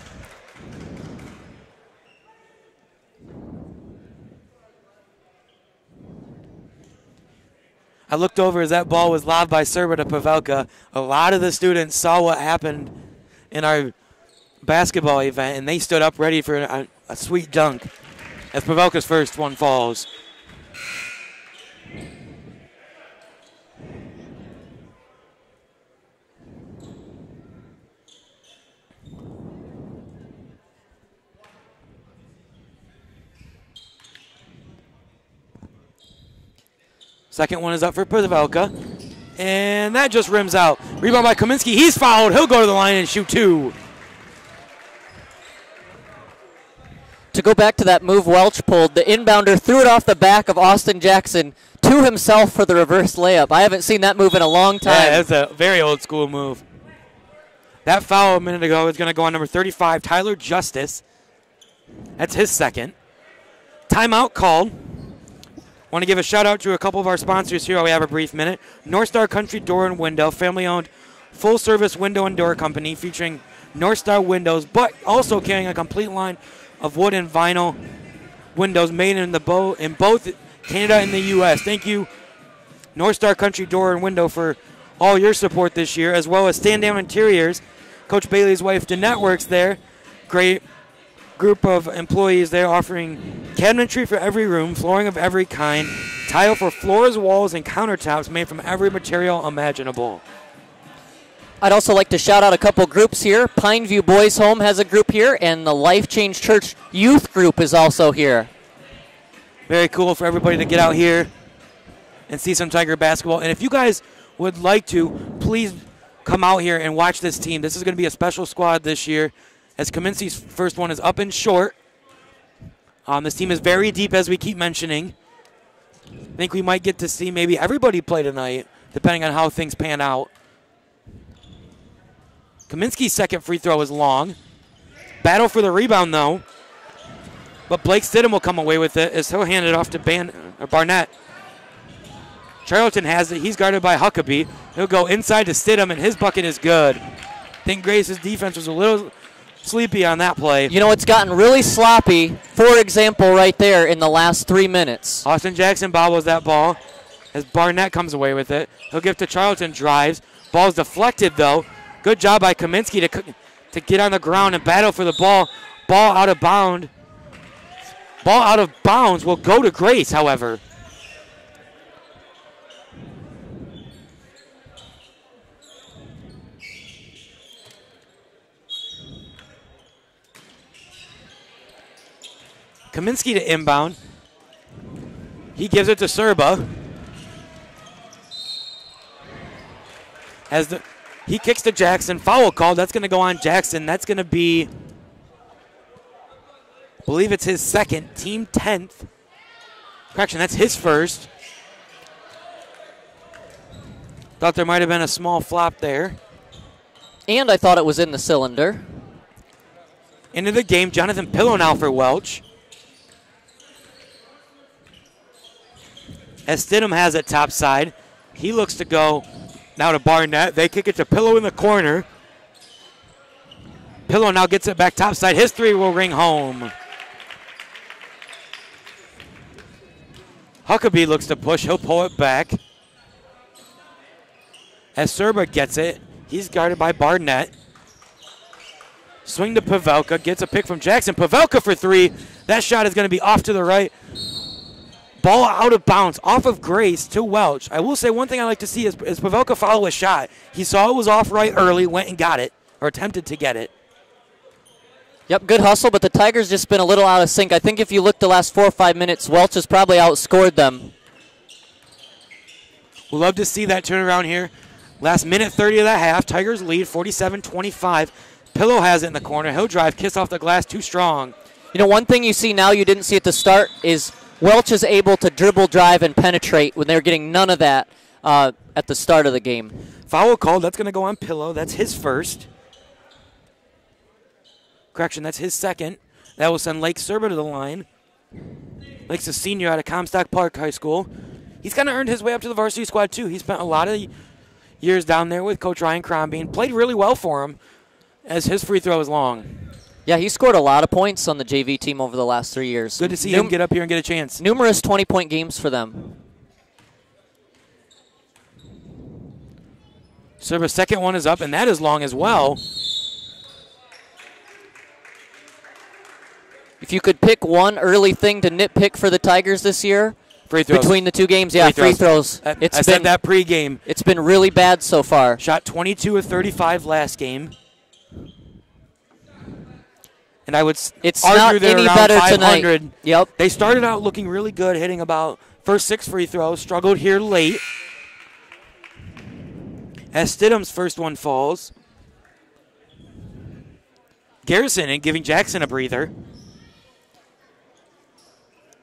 I looked over as that ball was lobbed by Serba to Pavelka. A lot of the students saw what happened in our basketball event, and they stood up ready for a sweet dunk as Pavelka's first one falls. Second one is up for Pavelka. And that just rims out. Rebound by Kaminsky. He's fouled. He'll go to the line and shoot 2. To go back to that move Welch pulled, the inbounder threw it off the back of Austin Jackson to himself for the reverse layup. I haven't seen that move in a long time. Yeah, that's a very old school move. That foul a minute ago is going to go on number 35, Tyler Justice. That's his second. Timeout called. Want to give a shout out to a couple of our sponsors here while we have a brief minute. North Star Country Door and Window, family-owned full-service window and door company featuring North Star windows, but also carrying a complete line of wood and vinyl windows made in both Canada and the U.S. Thank you, North Star Country Door and Window, for all your support this year, as well as Stand Down Interiors. Coach Bailey's wife, Danette, works there. Great group of employees there offering cabinetry for every room, flooring of every kind, tile for floors, walls, and countertops made from every material imaginable. I'd also like to shout out a couple groups here. Pineview Boys Home has a group here, and the Life Change Church Youth Group is also here. Very cool for everybody to get out here and see some Tiger basketball. And if you guys would like to, please come out here and watch this team. This is going to be a special squad this year, as Kaminsky's first one is up and short. This team is very deep, as we keep mentioning. I think we might get to see maybe everybody play tonight, depending on how things pan out. Kaminsky's second free throw is long. Battle for the rebound, though. But Blake Stidham will come away with it as he'll hand it off to Barnett. Charlton has it. He's guarded by Huckabee. He'll go inside to Stidham, and his bucket is good. I think Grace's defense was a little sleepy on that play. You know, it's gotten really sloppy, for example, right there in the last 3 minutes. Austin Jackson bobbles that ball as Barnett comes away with it. He'll give to Charlton, drives. Ball's deflected, though. Good job by Kaminsky to get on the ground and battle for the ball. Ball out of bounds. Ball out of bounds will go to Grace, however. Kaminsky to inbound. He gives it to Serba. He kicks to Jackson. Foul called. That's going to go on Jackson. That's going to be, I believe it's his second, team 10th. Correction, that's his first. Thought there might have been a small flop there. And I thought it was in the cylinder. Into the game, Jonathan Pillow now for Welch. As Stidham has it top side, he looks to go now to Barnett. They kick it to Pillow in the corner. Pillow now gets it back top side. His three will ring home. Huckabee looks to push. He'll pull it back. As Serba gets it, he's guarded by Barnett. Swing to Pavelka. Gets a pick from Jackson. Pavelka for three. That shot is going to be off to the right. Ball out of bounds, off of Grace to Welch. I will say one thing I like to see is Pavelka follow a shot. He saw it was off right early, went and got it, or attempted to get it. Yep, good hustle, but the Tigers just been a little out of sync. I think if you look the last 4 or 5 minutes, Welch has probably outscored them. We'll love to see that turnaround here. Last minute 30 of the half. Tigers lead 47-25. Pillow has it in the corner. He'll drive, kiss off the glass, too strong. You know, one thing you see now you didn't see at the start is Welch is able to dribble, drive, and penetrate when they're getting none of that at the start of the game. Foul called. That's going to go on Pillow. That's his first. Correction, that's his second. That will send Lake Serba to the line. Lake's a senior out of Comstock Park High School. He's kind of earned his way up to the varsity squad, too. He spent a lot of years down there with Coach Ryan Crombie. Played really well for him as his free throw is long. Yeah, he scored a lot of points on the JV team over the last 3 years. Good to see him get up here and get a chance. Numerous 20-point games for them. Serba's second one is up, and that is long as well. If you could pick one early thing to nitpick for the Tigers this year, free throws. Between the two games, yeah, free throws. I said that pregame. It's been really bad so far. Shot 22 of 35 last game. And I would argue they're around better 500. Tonight. Yep. They started out looking really good, hitting about first 6 free throws. Struggled here late. As Stidham's first one falls. Garrison and giving Jackson a breather.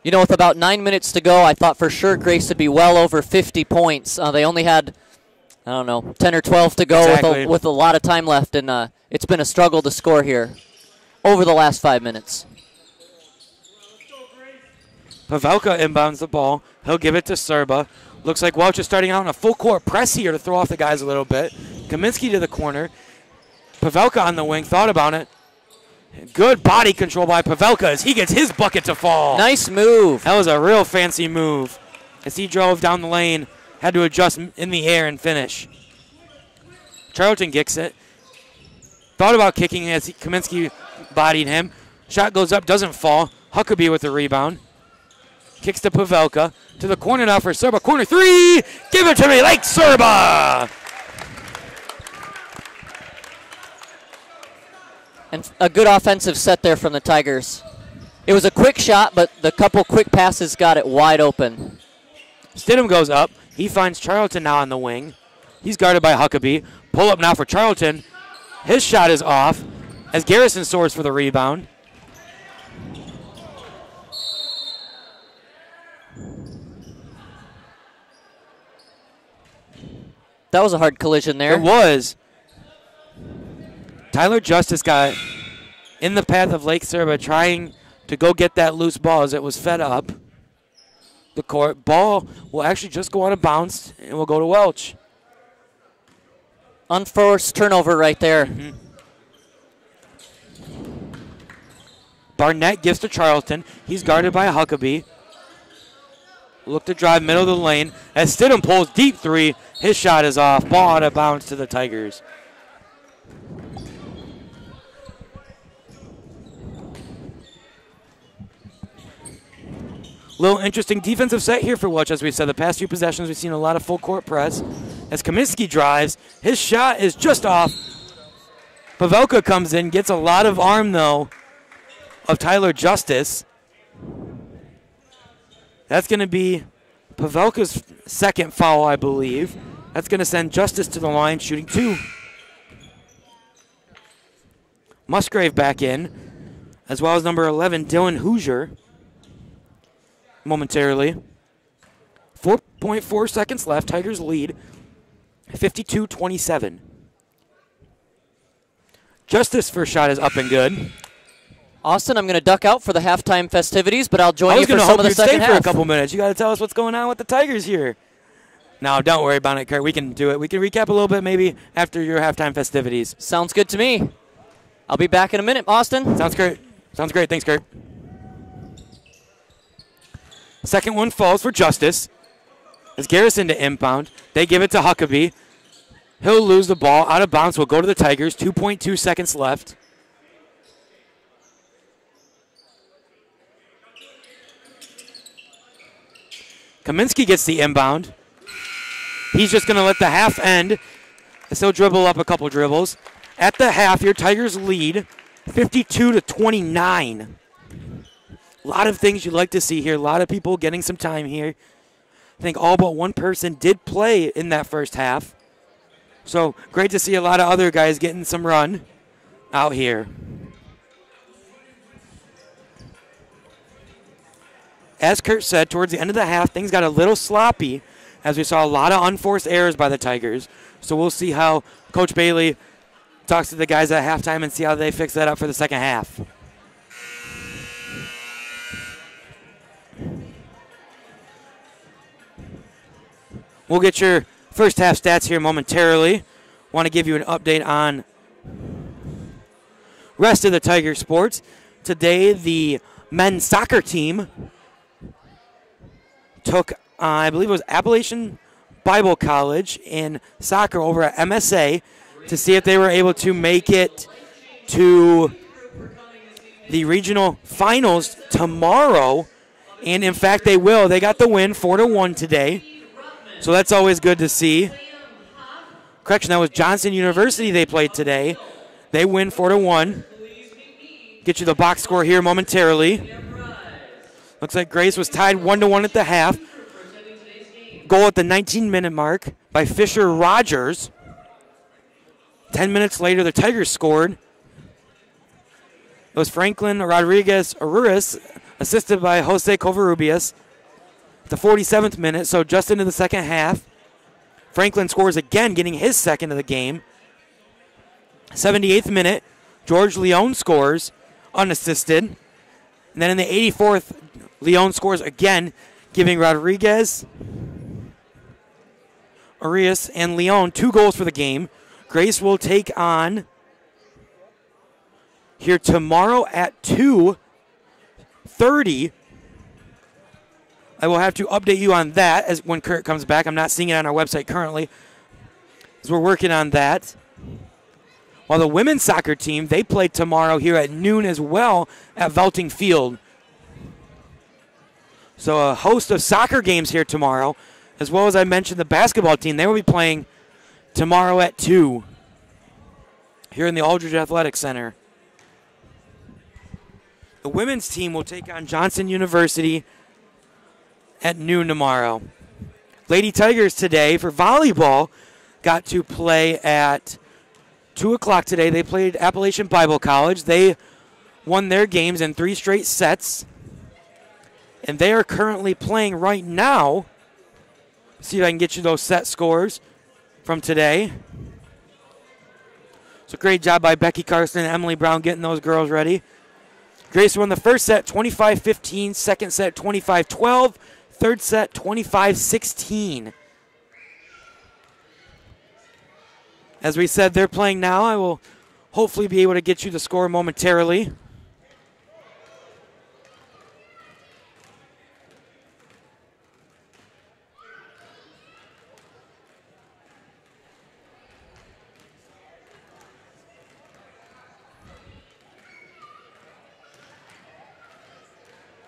You know, with about 9 minutes to go, I thought for sure Grace would be well over 50 points. They only had, 10 or 12 to go exactly. with a lot of time left, and it's been a struggle to score here over the last 5 minutes. Pavelka inbounds the ball. He'll give it to Serba. Looks like Welch is starting out in a full court press here to throw off the guys a little bit. Kaminsky to the corner. Pavelka on the wing, thought about it. Good body control by Pavelka as he gets his bucket to fall. Nice move. That was a real fancy move. As he drove down the lane, had to adjust in the air and finish. Charlton kicks it. Thought about kicking as Kaminsky bodied him. Shot goes up, doesn't fall. Huckabee with the rebound. Kicks to Pavelka. To the corner now for Serba. Corner three. Give it to me, Lake Serba. And a good offensive set there from the Tigers. It was a quick shot, but the couple quick passes got it wide open. Stidham goes up. He finds Charlton now on the wing. He's guarded by Huckabee. Pull up now for Charlton. His shot is off as Garrison soars for the rebound. That was a hard collision there. It was. Tyler Justice got in the path of Lake Serba trying to go get that loose ball as it was fed up the court. Ball will actually just go on a bounce and will go to Welch. Unforced turnover right there. Barnett gives to Charlton. He's guarded by Huckabee. Look to drive middle of the lane. As Stidham pulls deep three, his shot is off. Ball out of bounds to the Tigers. Little interesting defensive set here for Welch. As we said, the past few possessions, we've seen a lot of full court press. As Kaminsky drives, his shot is just off. Pavelka comes in, gets a lot of arm, though, of Tyler Justice. That's going to be Pavelka's second foul, I believe. That's going to send Justice to the line, shooting 2. Musgrave back in, as well as number 11, Dylan Hoosier. Momentarily. 4.4 seconds left. Tigers lead 52-27. Justice first shot is up and good. Austin, I'm going to duck out for the halftime festivities, but I'll join I you was for going to some hope of the you'd stay second for a half. couple minutes. You got to tell us what's going on with the Tigers here. No, don't worry about it, Kurt. We can do it. We can recap a little bit maybe after your halftime festivities. Sounds good to me. I'll be back in a minute, Austin. Sounds great. Sounds great. Thanks, Kurt. Second one falls for Justice. As Garrison to inbound. They give it to Huckabee. He'll lose the ball. Out of bounds will go to the Tigers. 2.2 seconds left. Kaminsky gets the inbound. He's just going to let the half end. He'll dribble up a couple dribbles. At the half, your Tigers lead 52-29. A lot of things you'd like to see here. A lot of people getting some time here. I think all but one person did play in that first half. So great to see a lot of other guys getting some run out here. As Kurt said, towards the end of the half, things got a little sloppy as we saw a lot of unforced errors by the Tigers. So we'll see how Coach Bailey talks to the guys at halftime and see how they fix that up for the second half. We'll get your first half stats here momentarily. Want to give you an update on rest of the Tiger sports. Today, the men's soccer team took, I believe it was Appalachian Bible College in soccer over at MSA to see if they were able to make it to the regional finals tomorrow. And, in fact, they will. They got the win 4-1 today. So that's always good to see. Correction, that was Johnson University they played today. They win 4-1. Get you the box score here momentarily. Looks like Grace was tied 1-1 at the half. Goal at the 19-minute mark by Fisher Rogers. 10 minutes later, the Tigers scored. It was Franklin Rodriguez Aruris, assisted by Jose Covarrubias. The 47th minute, so just into the second half. Franklin scores again, getting his second of the game. 78th minute, George Leone scores, unassisted. And then in the 84th, Leone scores again, giving Rodriguez, Arias, and Leone 2 goals for the game. Grace will take on here tomorrow at 2:30. I will have to update you on that as when Kurt comes back. I'm not seeing it on our website currently, as we're working on that. While the women's soccer team, they play tomorrow here at noon as well at Velting Field. So a host of soccer games here tomorrow, as well as I mentioned the basketball team. They will be playing tomorrow at 2 here in the Aldridge Athletic Center. The women's team will take on Johnson University at noon tomorrow. Lady Tigers today for volleyball got to play at 2 o'clock today. They played Appalachian Bible College. They won their games in 3 straight sets. And they are currently playing right now. See if I can get you those set scores. from today. So great job by Becky Carson and Emily Brown getting those girls ready. Grace won the first set 25-15, second set 25-12, third set 25-16. As we said, they're playing now. I will hopefully be able to get you the score momentarily.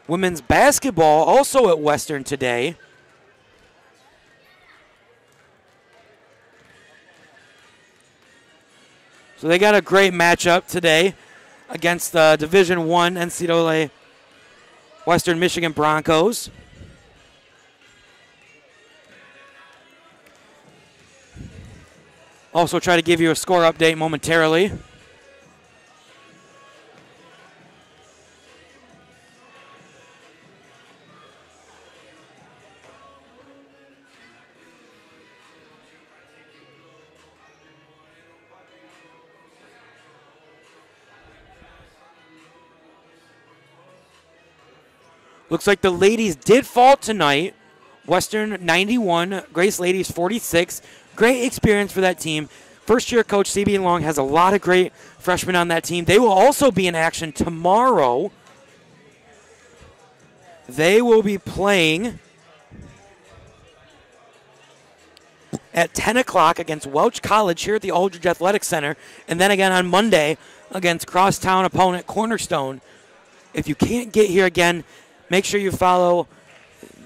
Women's basketball also at Western today. So they got a great matchup today against the Division I NCAA Western Michigan Broncos. Also try to give you a score update momentarily. Looks like the ladies did fall tonight. Western 91, Grace Ladies 46. Great experience for that team. First-year coach CB Long has a lot of great freshmen on that team. They will also be in action tomorrow. They will be playing at 10 o'clock against Welch College here at the Aldridge Athletic Center, and then again on Monday against crosstown opponent Cornerstone. If you can't get here again, make sure you follow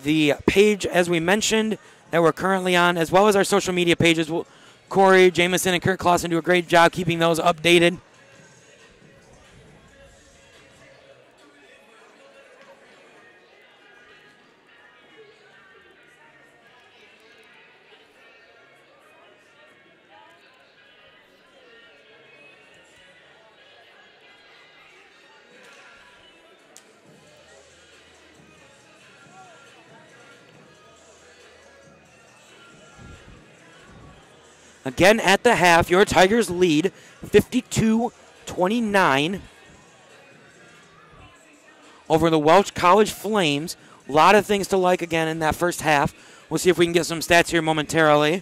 the page, as we mentioned, that we're currently on, as well as our social media pages. Corey, Jameson, and Kurt Clausen do a great job keeping those updated. Again, at the half, your Tigers lead 52-29 over the Welch College Flames. A lot of things to like again in that first half. We'll see if we can get some stats here momentarily.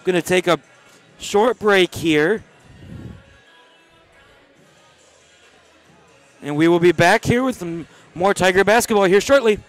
Going to take a short break here. And we will be back here with some more Tiger basketball here shortly.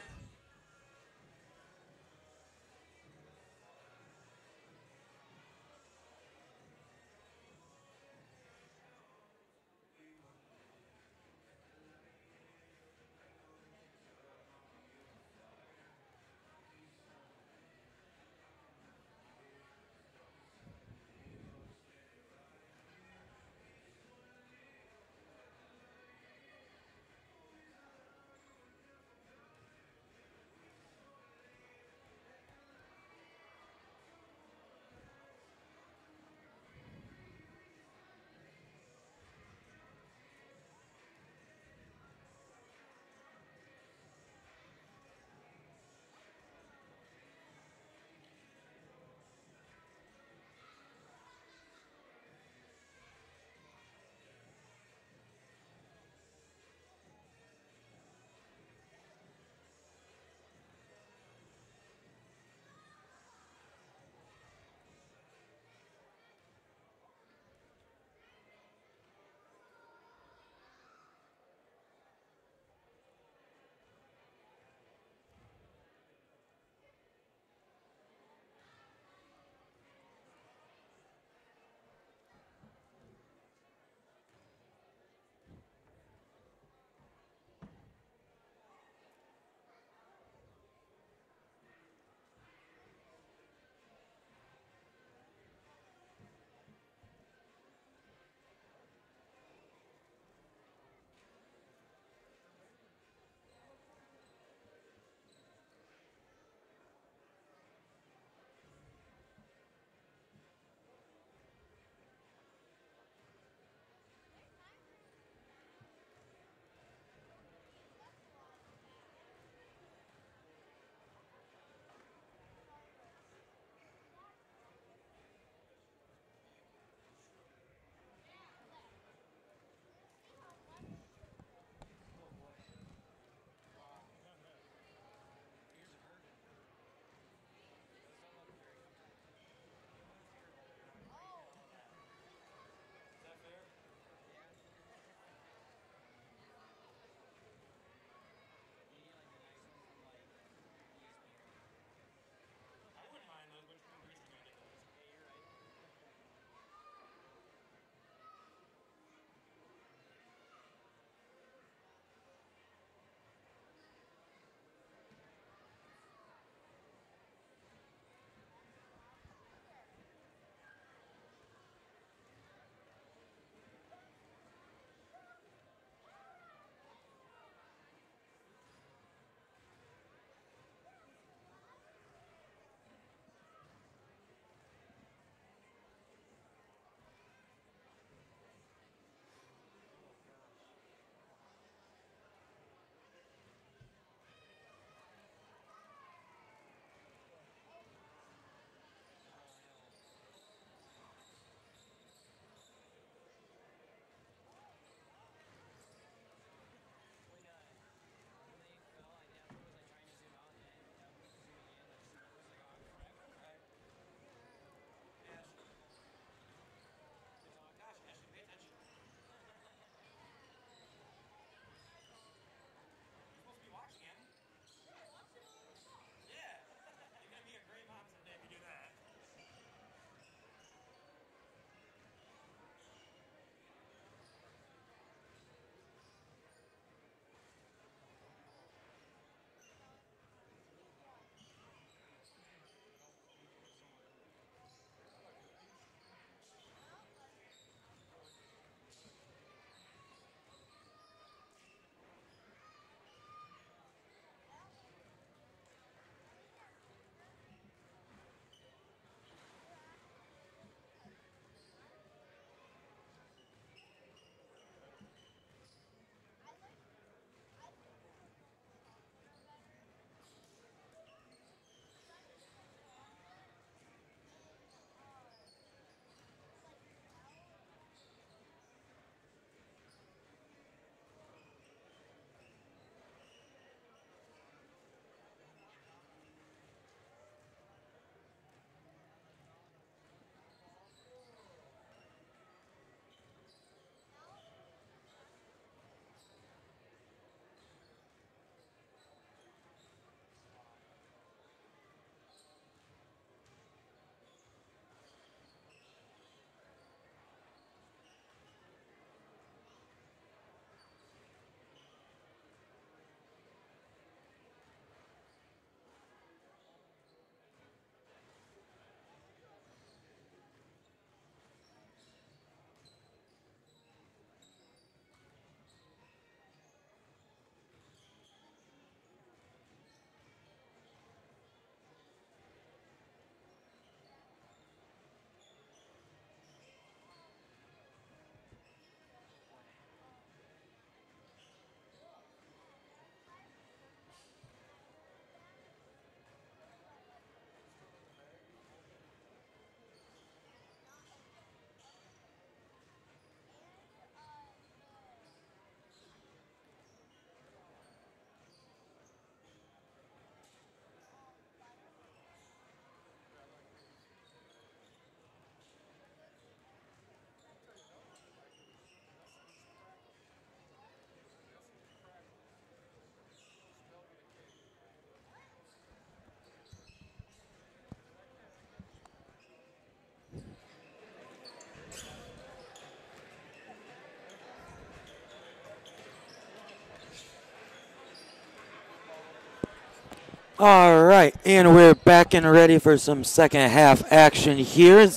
All right, and we're back and ready for some second half action here.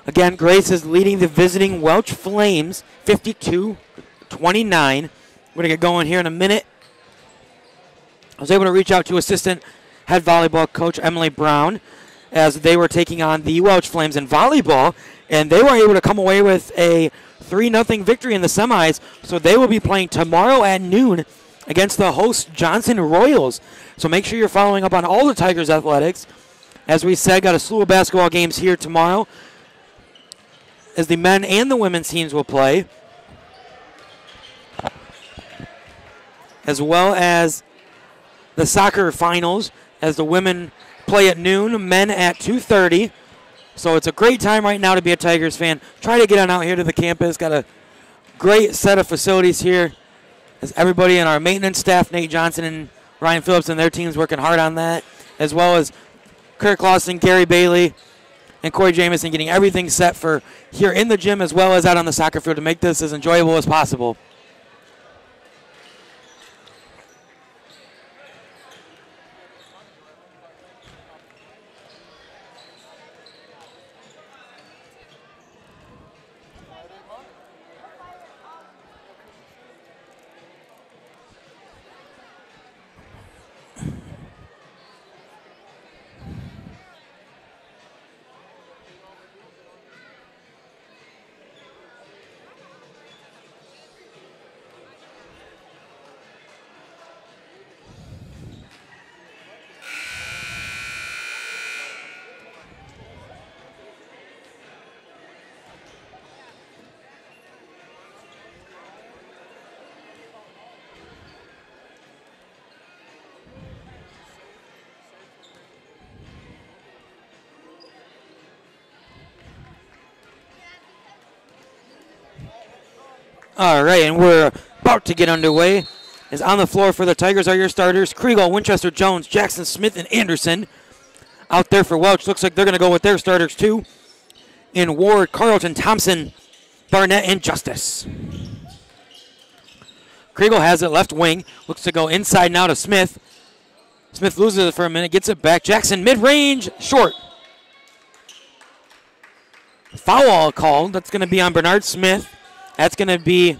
Again, Grace is leading the visiting Welch Flames 52-29. We're going to get going here in a minute. I was able to reach out to assistant head volleyball coach Emily Brown as they were taking on the Welch Flames in volleyball, and they were able to come away with a 3-0 victory in the semis, so they will be playing tomorrow at noon against the host Johnson Royals. So make sure you're following up on all the Tigers athletics. As we said, got a slew of basketball games here tomorrow as the men and the women's teams will play, as well as the soccer finals as the women play at noon, men at 2:30. So it's a great time right now to be a Tigers fan. Try to get on out here to the campus. Got a great set of facilities here as everybody in our maintenance staff, Nate Johnson and Ryan Phillips and their teams working hard on that, as well as Kirk Lawson, Gary Bailey, and Corey Jamison getting everything set for here in the gym as well as out on the soccer field to make this as enjoyable as possible. All right, and we're about to get underway. Is on the floor for the Tigers are your starters: Kriegel, Winchester, Jones, Jackson, Smith, and Anderson. Out there for Welch, looks like they're going to go with their starters too. In Ward, Carlton, Thompson, Barnett, and Justice. Kriegel has it left wing, looks to go inside now to Smith. Smith loses it for a minute, gets it back. Jackson mid-range, short. Foul called. That's going to be on Bernard Smith. That's going to be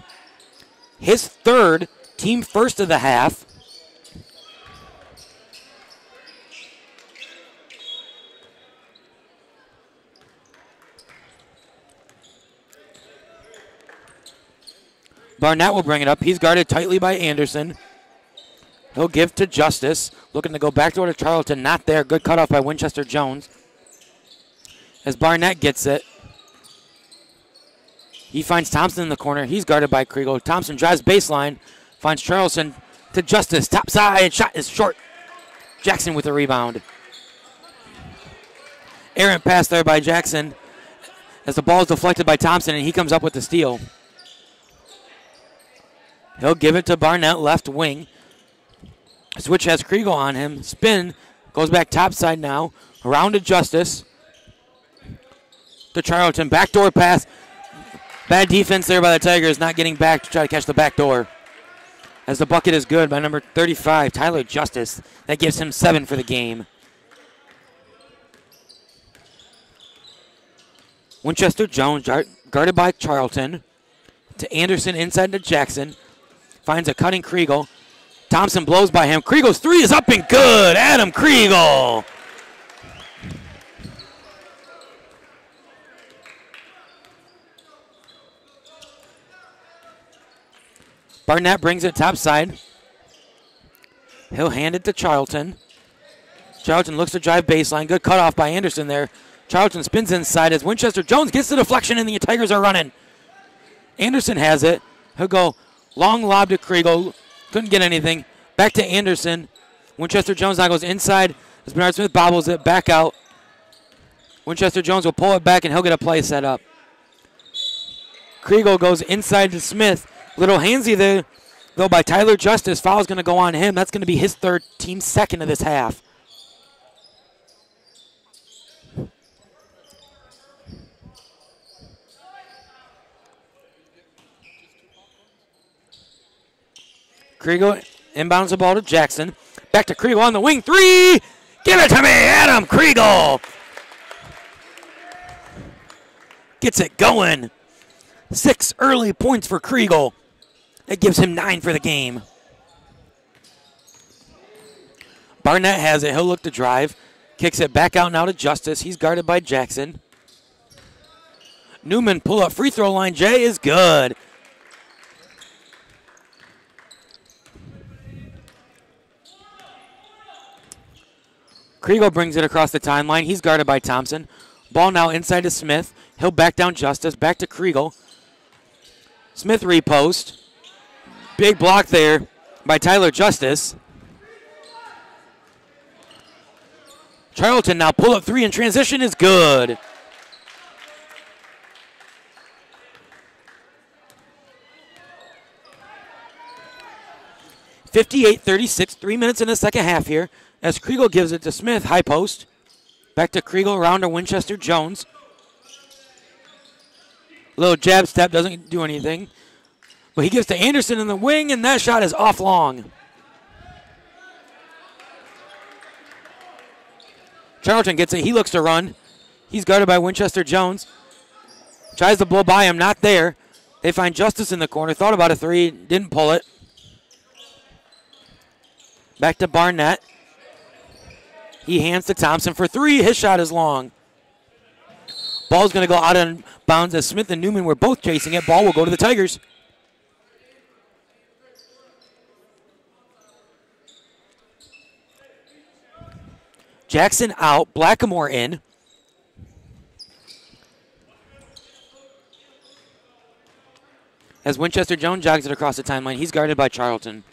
his third, team first of the half. Barnett will bring it up. He's guarded tightly by Anderson. He'll give to Justice. Looking to go back door to Charlton. Not there. Good cutoff by Winchester Jones. As Barnett gets it. He finds Thompson in the corner. He's guarded by Kriegel. Thompson drives baseline. Finds Charleston to Justice. Top side. Shot is short. Jackson with the rebound. Errant pass there by Jackson as the ball is deflected by Thompson, and he comes up with the steal. He'll give it to Barnett, left wing. Switch has Kriegel on him. Spin. Goes back topside now. Around to Justice. To Charlton. Backdoor pass. Bad defense there by the Tigers, not getting back to try to catch the back door. As the bucket is good by number 35, Tyler Justice. That gives him 7 for the game. Winchester Jones guarded by Charlton. To Anderson inside to Jackson. Finds a cutting Kriegel. Thompson blows by him. Kriegel's three is up and good. Adam Kriegel. Barnett brings it topside. He'll hand it to Charlton. Charlton looks to drive baseline. Good cutoff by Anderson there. Charlton spins inside as Winchester Jones gets the deflection and the Tigers are running. Anderson has it. He'll go long lob to Kriegel. Couldn't get anything. Back to Anderson. Winchester Jones now goes inside as Bernard Smith bobbles it back out. Winchester Jones will pull it back and he'll get a play set up. Kriegel goes inside to Smith. Little handsy there, though, by Tyler Justice. Foul's going to go on him. That's going to be his third, team second of this half. Kriegel inbounds the ball to Jackson. Back to Kriegel on the wing. 3. Give it to me, Adam Kriegel. Gets it going. 6 early points for Kriegel. That gives him 9 for the game. Barnett has it. He'll look to drive. Kicks it back out now to Justice. He's guarded by Jackson. Newman pull up free throw line. Jay is good. Kriegel brings it across the timeline. He's guarded by Thompson. Ball now inside to Smith. He'll back down Justice. Back to Kriegel. Smith repost. Big block there by Tyler Justice. Charlton now pull up 3 in transition is good. (58-36), 3 minutes in the second half here. As Kriegel gives it to Smith, high post. Back to Kriegel, around to Winchester Jones. Little jab step, doesn't do anything. But he gives to Anderson in the wing, and that shot is off long. Charlton gets it. He looks to run. He's guarded by Winchester Jones. Tries to blow by him, not there. They find Justice in the corner. Thought about a 3, didn't pull it. Back to Barnett. He hands to Thompson for 3. His shot is long. Ball's going to go out of bounds as Smith and Newman were both chasing it. Ball will go to the Tigers. Jackson out, Blackamore in. As Winchester Jones jogs it across the timeline, he's guarded by Charlton.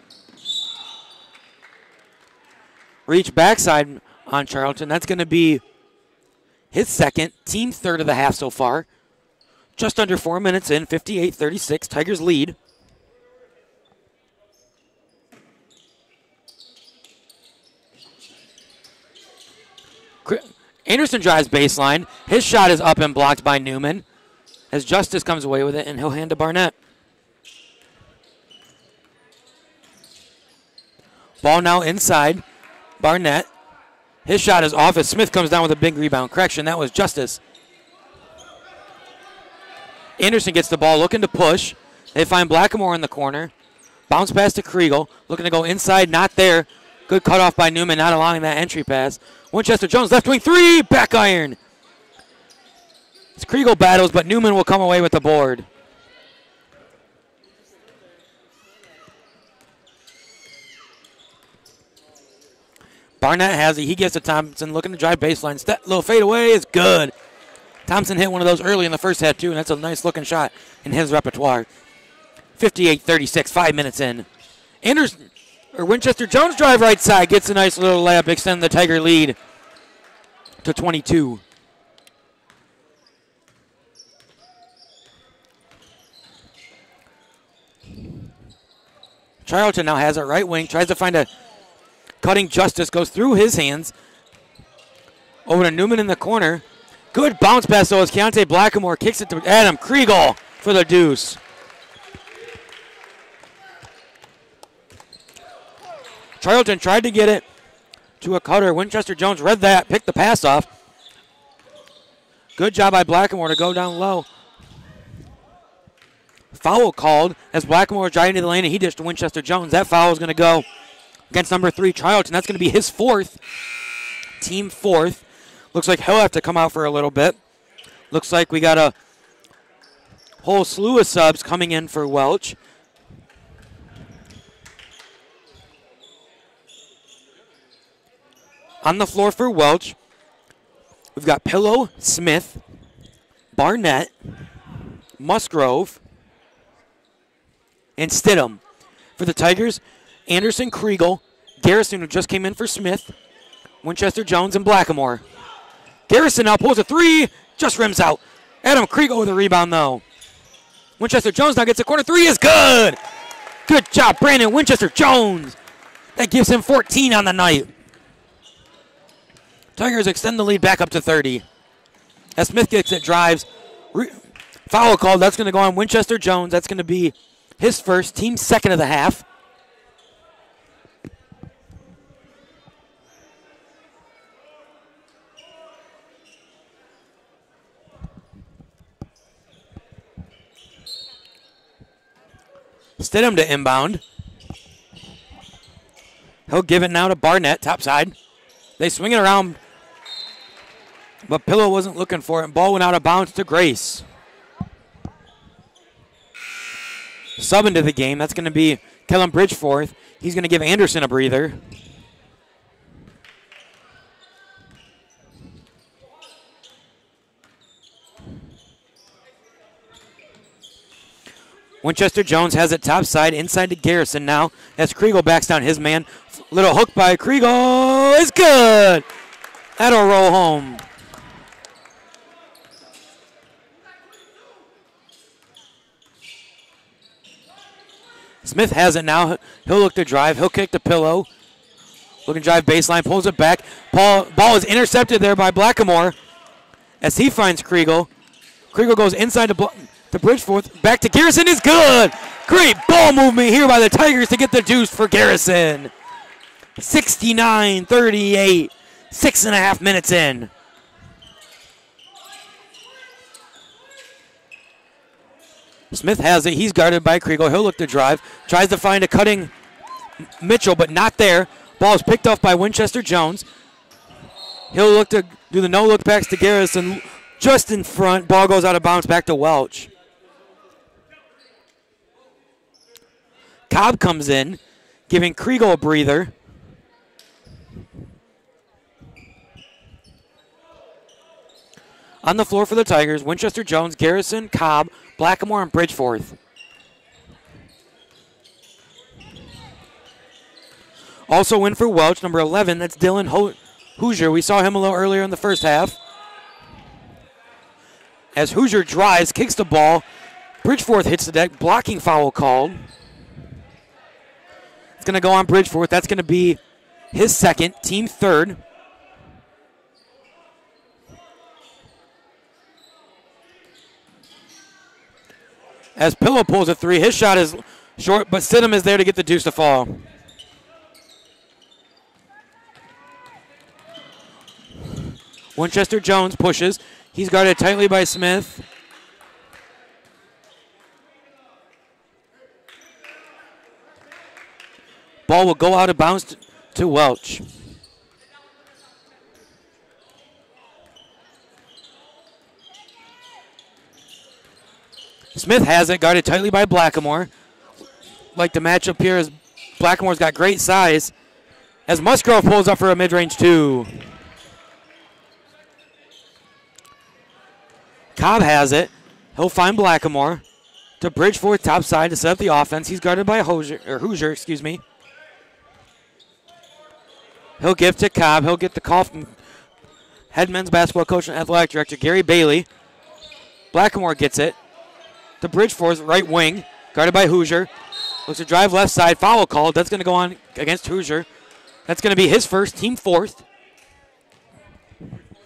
Reach backside on Charlton. That's going to be his second, team third of the half so far. Just under 4 minutes in, 58-36, Tigers lead. Anderson drives baseline. His shot is up and blocked by Newman. As Justice comes away with it, and he'll hand to Barnett. Ball now inside. Barnett. His shot is off as Smith comes down with a big rebound. Correction, that was Justice. Anderson gets the ball, looking to push. They find Blackamore in the corner. Bounce pass to Kriegel. Looking to go inside, not there. Good cutoff by Newman, not allowing that entry pass. Winchester Jones, left wing 3, back iron. It's Kriegel battles, but Newman will come away with the board. Barnett has it. He gets to Thompson, looking to drive baseline. Step, little fade away is good. Thompson hit one of those early in the first half, too, and that's a nice looking shot in his repertoire. 58-36, 5 minutes in. Winchester Jones drive right side, gets a nice little layup, extend the Tiger lead to 22. Charlton now has it right wing, tries to find a cutting Justice, goes through his hands. Over to Newman in the corner. Good bounce pass, though, as Keontae Blackamore kicks it to Adam Kriegel for the deuce. Charlton tried to get it to a cutter. Winchester Jones read that, picked the pass off. Good job by Blackamore to go down low. Foul called as Blackamore driving into the lane, and he dished to Winchester Jones. That foul is going to go against number 3, Charlton. That's going to be his 4th, team 4th. Looks like he'll have to come out for a little bit. Looks like we got a whole slew of subs coming in for Welch. On the floor for Welch, we've got Pillow, Smith, Barnett, Musgrove, and Stidham. For the Tigers, Anderson, Kriegel, Garrison, who just came in for Smith, Winchester Jones, and Blackamore. Garrison now pulls a 3, just rims out. Adam Kriegel with a rebound, though. Winchester Jones now gets a corner 3, is good. Good job, Brandon Winchester Jones. That gives him 14 on the night. Tigers extend the lead back up to 30. As Smith gets it, drives. Foul called. That's going to go on Winchester Jones. That's going to be his first, team second of the half. Stidham to inbound. He'll give it now to Barnett, top side. They swing it around, but Pillow wasn't looking for it. And ball went out of bounds to Grace. Sub into the game. That's going to be Kellen Bridgeforth. He's going to give Anderson a breather. Winchester Jones has it top side, inside to Garrison now as Kriegel backs down his man. Little hook by Kriegel is good. That'll roll home. Smith has it now. He'll look to drive. He'll kick to Pillow. Looking to drive baseline, pulls it back. Ball is intercepted there by Blackamore as he finds Kriegel. Kriegel goes inside to Bridgeforth. Back to Garrison is good. Great ball movement here by the Tigers to get the deuce for Garrison. 69-38. 6.5 minutes in. Smith has it. He's guarded by Kriegel. He'll look to drive. Tries to find a cutting Mitchell, but not there. Ball is picked off by Winchester Jones. He'll look to do the no-look backs to Garrison. Just in front. Ball goes out of bounds back to Welch. Cobb comes in, giving Kriegel a breather. On the floor for the Tigers, Winchester Jones, Garrison, Cobb, Blackamore, and Bridgeforth. Also in for Welch, number 11, that's Dylan Hoosier. We saw him a little earlier in the first half. As Hoosier drives, kicks the ball. Bridgeforth hits the deck, blocking foul called. It's going to go on Bridgeforth. That's going to be his second, team third. As Pillow pulls a three, his shot is short, but Stidham is there to get the deuce to fall. Winchester Jones pushes. He's guarded tightly by Smith. Ball will go out of bounds to Welch. Smith has it, guarded tightly by Blackamore. Like the matchup here, as Blackamore's got great size. As Musgrove pulls up for a mid-range two. Cobb has it. He'll find Blackamore. To Bridgeforth, top side to set up the offense. He's guarded by Hoosier, excuse me. He'll give to Cobb. He'll get the call from head men's basketball coach and athletic director Gary Bailey. Blackamore gets it. To Bridgeforth, right wing, guarded by Hoosier. Looks to drive left side, foul called. That's going to go on against Hoosier. That's going to be his first, team fourth.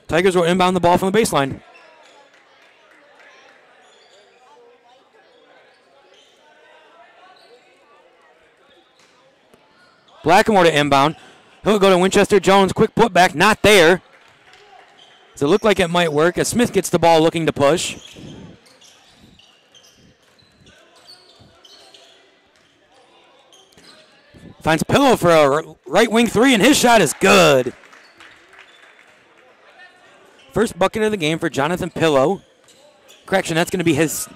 Tigers will inbound the ball from the baseline. Blackamore to inbound. He'll go to Winchester Jones. Quick putback, not there. Does it look like it might work as Smith gets the ball looking to push. Finds Pillow for a right wing three, and his shot is good. First bucket of the game for Jonathan Pillow. Correction, that's going to be his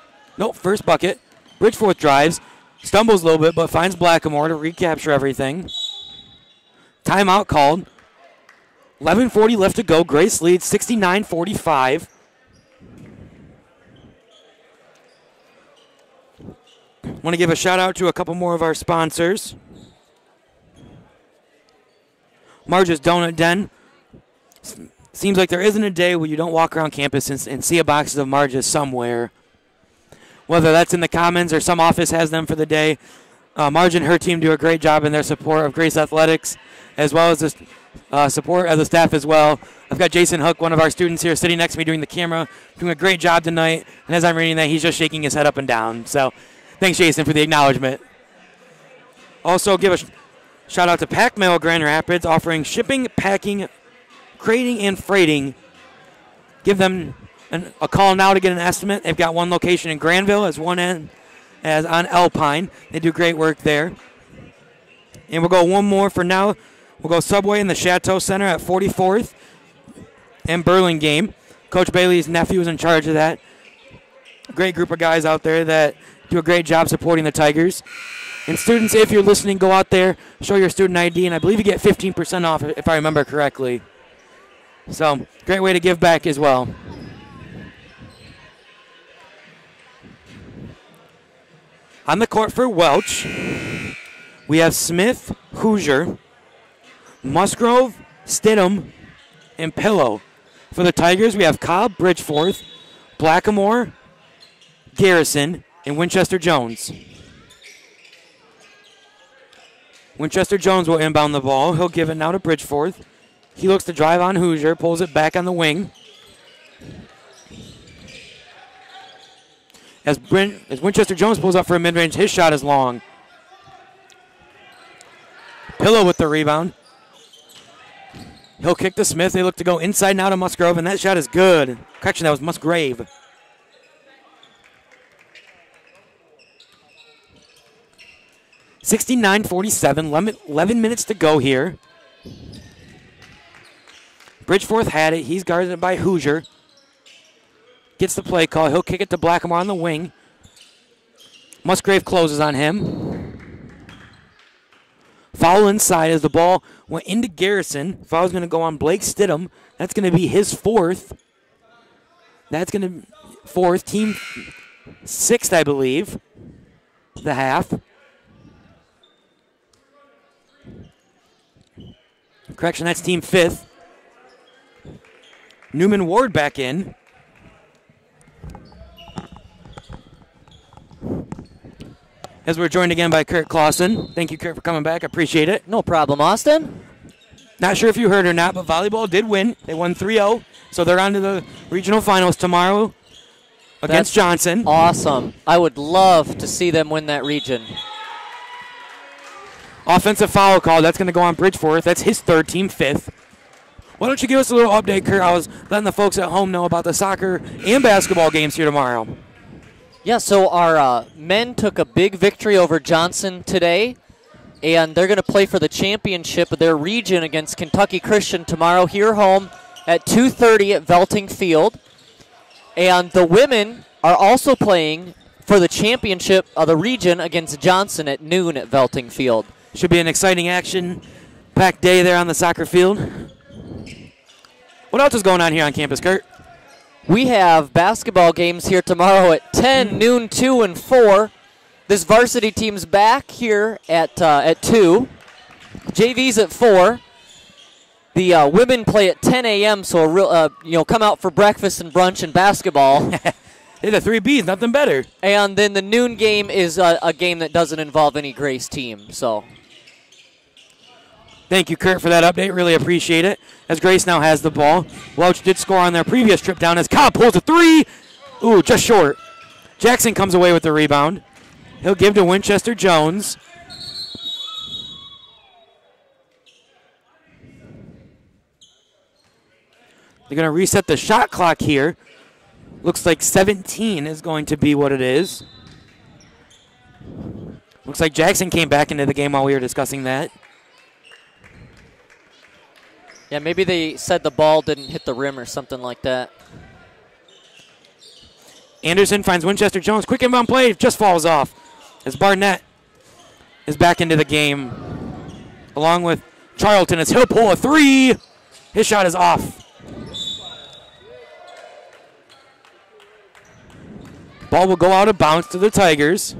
first bucket. Bridgeforth drives, stumbles a little bit, but finds Blackamore to recapture everything. Timeout called. 11:40 left to go. Grace leads 69-45. Want to give a shout out to a couple more of our sponsors. Marge's Donut Den. Seems like there isn't a day where you don't walk around campus and see a box of Marge's somewhere. Whether that's in the Commons or some office has them for the day. Marge and her team do a great job in their support of Grace Athletics, as well as the support of the staff as well. I've got Jason Hook, one of our students here, sitting next to me doing the camera, doing a great job tonight. And as I'm reading that, he's just shaking his head up and down. So thanks, Jason, for the acknowledgement. Also, give a shout out to Pack Mail Grand Rapids, offering shipping, packing, crating, and freighting. Give them a call now to get an estimate. They've got one location in Granville as one end, as on Alpine. They do great work there. And we'll go one more for now. We'll go Subway in the Chateau Center at 44th and Burlingame. Coach Bailey's nephew is in charge of that. Great group of guys out there that do a great job supporting the Tigers. And students, if you're listening, go out there, show your student ID, and I believe you get 15% off if I remember correctly. So, great way to give back as well. On the court for Welch, we have Smith, Hoosier, Musgrove, Stidham, and Pillow. For the Tigers, we have Cobb, Bridgeforth, Blackamore, Garrison, and Winchester Jones. Winchester Jones will inbound the ball. He'll give it now to Bridgeforth. He looks to drive on Hoosier, pulls it back on the wing. As Winchester Jones pulls up for a mid-range, his shot is long. Pillow with the rebound. He'll kick to Smith. They look to go inside now to Musgrove, and that shot is good. Correction, that was Musgrave. (69-47), 11 minutes to go here. Bridgeforth had it. He's guarded by Hoosier. Gets the play call. He'll kick it to Blackamore on the wing. Musgrave closes on him. Foul inside as the ball went into Garrison. Foul's going to go on Blake Stidham. That's going to be his fourth. That's going to be fourth. Team sixth, I believe. The half. Correction, that's team fifth. Newman Ward back in. As we're joined again by Kurt Clausen. Thank you, Kurt, for coming back. I appreciate it. No problem, Austin. Not sure if you heard or not, but volleyball did win. They won 3-0, so they're on to the regional finals tomorrow against Johnson. Awesome. I would love to see them win that region. Offensive foul call. That's going to go on Bridgeforth. That's his third, team fifth. Why don't you give us a little update, Kurt? I was letting the folks at home know about the soccer and basketball games here tomorrow. Yeah, so our men took a big victory over Johnson today, and they're going to play for the championship of their region against Kentucky Christian tomorrow here home at 2:30 at Velting Field. And the women are also playing for the championship of the region against Johnson at noon at Velting Field. Should be an exciting action-packed day there on the soccer field. What else is going on here on campus, Kurt? We have basketball games here tomorrow at 10, noon, 2, and 4. This varsity team's back here at 2. JV's at 4. The women play at 10 a.m., so come out for breakfast and brunch and basketball. Hey, the 3Bs, nothing better. And then the noon game is a game that doesn't involve any Grace team. So, thank you, Kurt, for that update. Really appreciate it. As Grace now has the ball. Welch did score on their previous trip down as Cobb pulls a three. Ooh, just short. Jackson comes away with the rebound. He'll give to Winchester Jones. They're going to reset the shot clock here. Looks like 17 is going to be what it is. Looks like Jackson came back into the game while we were discussing that. Yeah, maybe they said the ball didn't hit the rim or something like that. Anderson finds Winchester Jones. Quick inbound play, just falls off. As Barnett is back into the game. Along with Charlton as he'll pull a three. His shot is off. Ball will go out of bounds to the Tigers.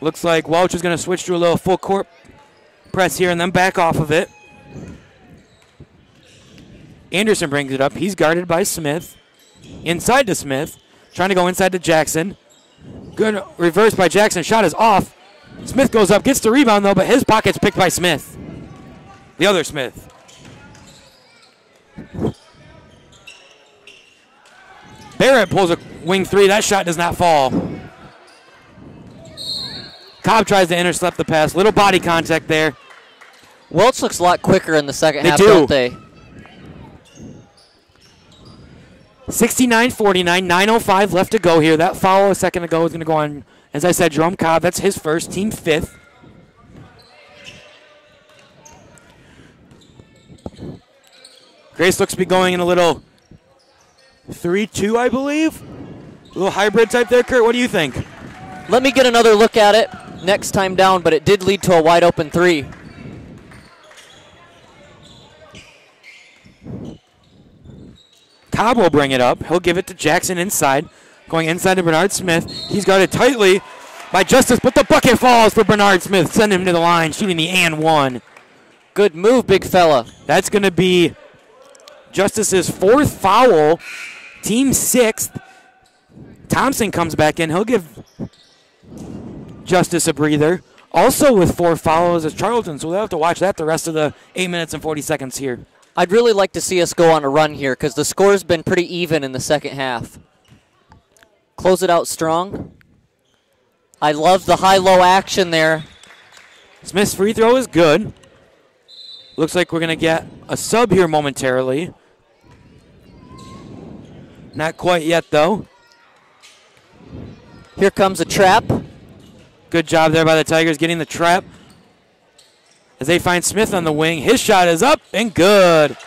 Looks like Welch is going to switch to a little full court press here and then back off of it. Anderson brings it up. He's guarded by Smith. Inside to Smith. Trying to go inside to Jackson. Good reverse by Jackson. Shot is off. Smith goes up, gets the rebound though, but his pocket's picked by Smith. The other Smith. Barrett pulls a wing three. That shot does not fall. Cobb tries to intercept the pass. Little body contact there. Welch looks a lot quicker in the second half, do. don't they? 69-49, 9:05 left to go here. That foul a second ago is going to go on, as I said, Jerome Cobb. That's his first, team fifth. Grace looks to be going in a little 3-2, I believe. A little hybrid type there, Kurt. What do you think? Let me get another look at it next time down, but it did lead to a wide open 3. Cobb will bring it up. He'll give it to Jackson inside. Going inside to Bernard Smith. He's guarded tightly by Justice, but the bucket falls for Bernard Smith. Send him to the line, shooting the and one. Good move, big fella. That's going to be Justice's 4th foul, team 6th. Thompson comes back in. He'll give Justice a breather. Also with 4 fouls is Charlton, so we'll have to watch that the rest of the 8 minutes and 40 seconds here. I'd really like to see us go on a run here because the score's been pretty even in the second half. Close it out strong. I love the high-low action there. Smith's free throw is good. Looks like we're going to get a sub here momentarily. Not quite yet, though. Here comes a trap. Good job there by the Tigers getting the trap. As they find Smith on the wing. His shot is up and good.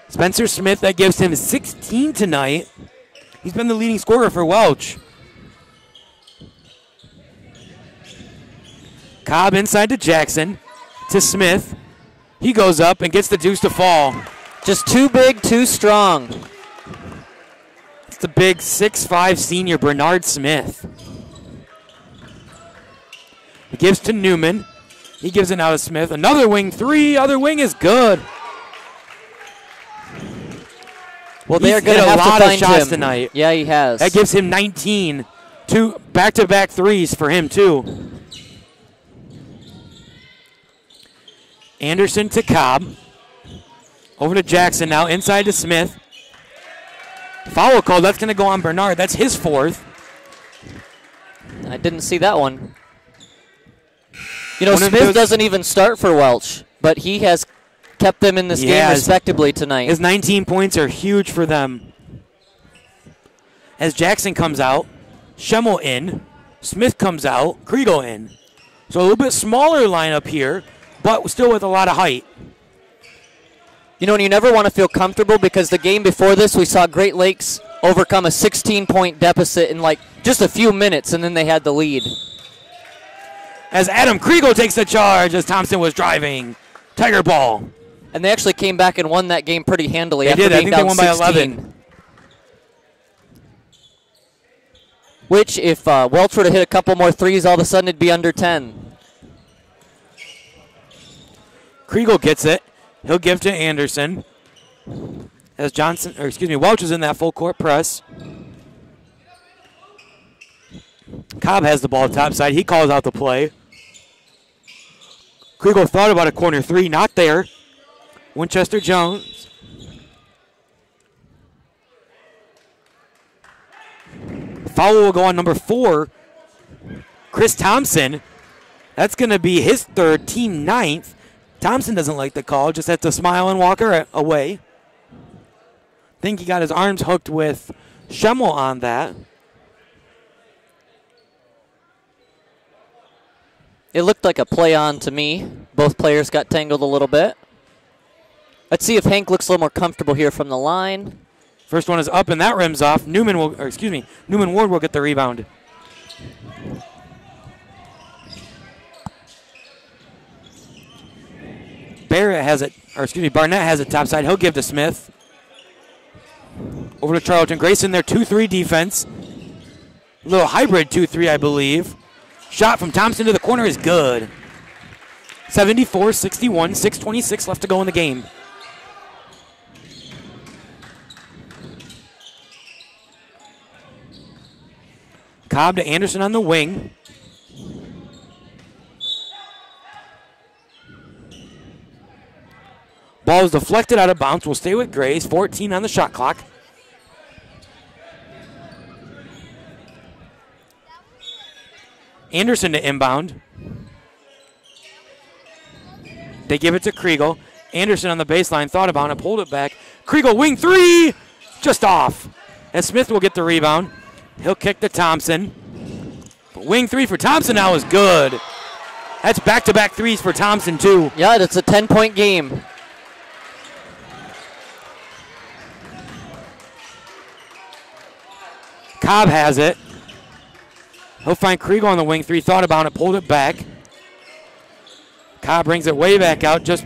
Spencer Smith, that gives him 16 tonight. He's been the leading scorer for Welch. Cobb inside to Jackson, to Smith. He goes up and gets the deuce to fall. Just too big, too strong. It's the big 6'5 senior Bernard Smith. He gives to Newman. He gives it now to Smith. Another wing 3. Other wing is good. Well, they're going to have to find him tonight. Yeah, he has. That gives him 19. 2 back-to-back threes for him, too. Anderson to Cobb. Over to Jackson now. Inside to Smith. Foul call. That's going to go on Bernard. That's his 4th. I didn't see that one. You know, Smith doesn't even start for Welch, but he has kept them in this game respectably tonight. His 19 points are huge for them. As Jackson comes out, Schemmel in, Smith comes out, Kriegel in. So a little bit smaller lineup here, but still with a lot of height. You know, and you never want to feel comfortable because the game before this, we saw Great Lakes overcome a 16-point deficit in like just a few minutes, and then they had the lead. As Adam Kriegel takes the charge as Thompson was driving. Tiger ball. And they actually came back and won that game pretty handily. They after did. I being think they down won by 16. 11. Which, if Welch were to hit a couple more threes, all of a sudden it'd be under 10. Kriegel gets it. He'll give to Anderson. As Welch is in that full court press. Cobb has the ball top side. He calls out the play. Kriegel thought about a corner 3. Not there. Winchester Jones. Foul will go on number 4. Chris Thompson. That's going to be his 3rd, team 9th. Thompson doesn't like the call. Just has to smile and walk away. I think he got his arms hooked with Schemmel on that. It looked like a play on to me. Both players got tangled a little bit. Let's see if Hank looks a little more comfortable here from the line. First one is up and that rims off. Newman Ward will get the rebound. Barnett has it topside. He'll give to Smith. Over to Charlton. Grayson, their 2-3 defense. A little hybrid 2-3, I believe. Shot from Thompson to the corner is good. 74-61, 6:26 left to go in the game. Cobb to Anderson on the wing. Ball is deflected out of bounds. We'll stay with Grays. 14 on the shot clock. Anderson to inbound. They give it to Kriegel. Anderson on the baseline, thought about it, pulled it back. Kriegel, wing three, just off. And Smith will get the rebound. He'll kick to Thompson. But wing three for Thompson now is good. That's back-to-back threes for Thompson, too. Yeah, it's a 10-point game. Cobb has it. He'll find Kriegel on the wing three, thought about it, pulled it back. Cobb brings it way back out, just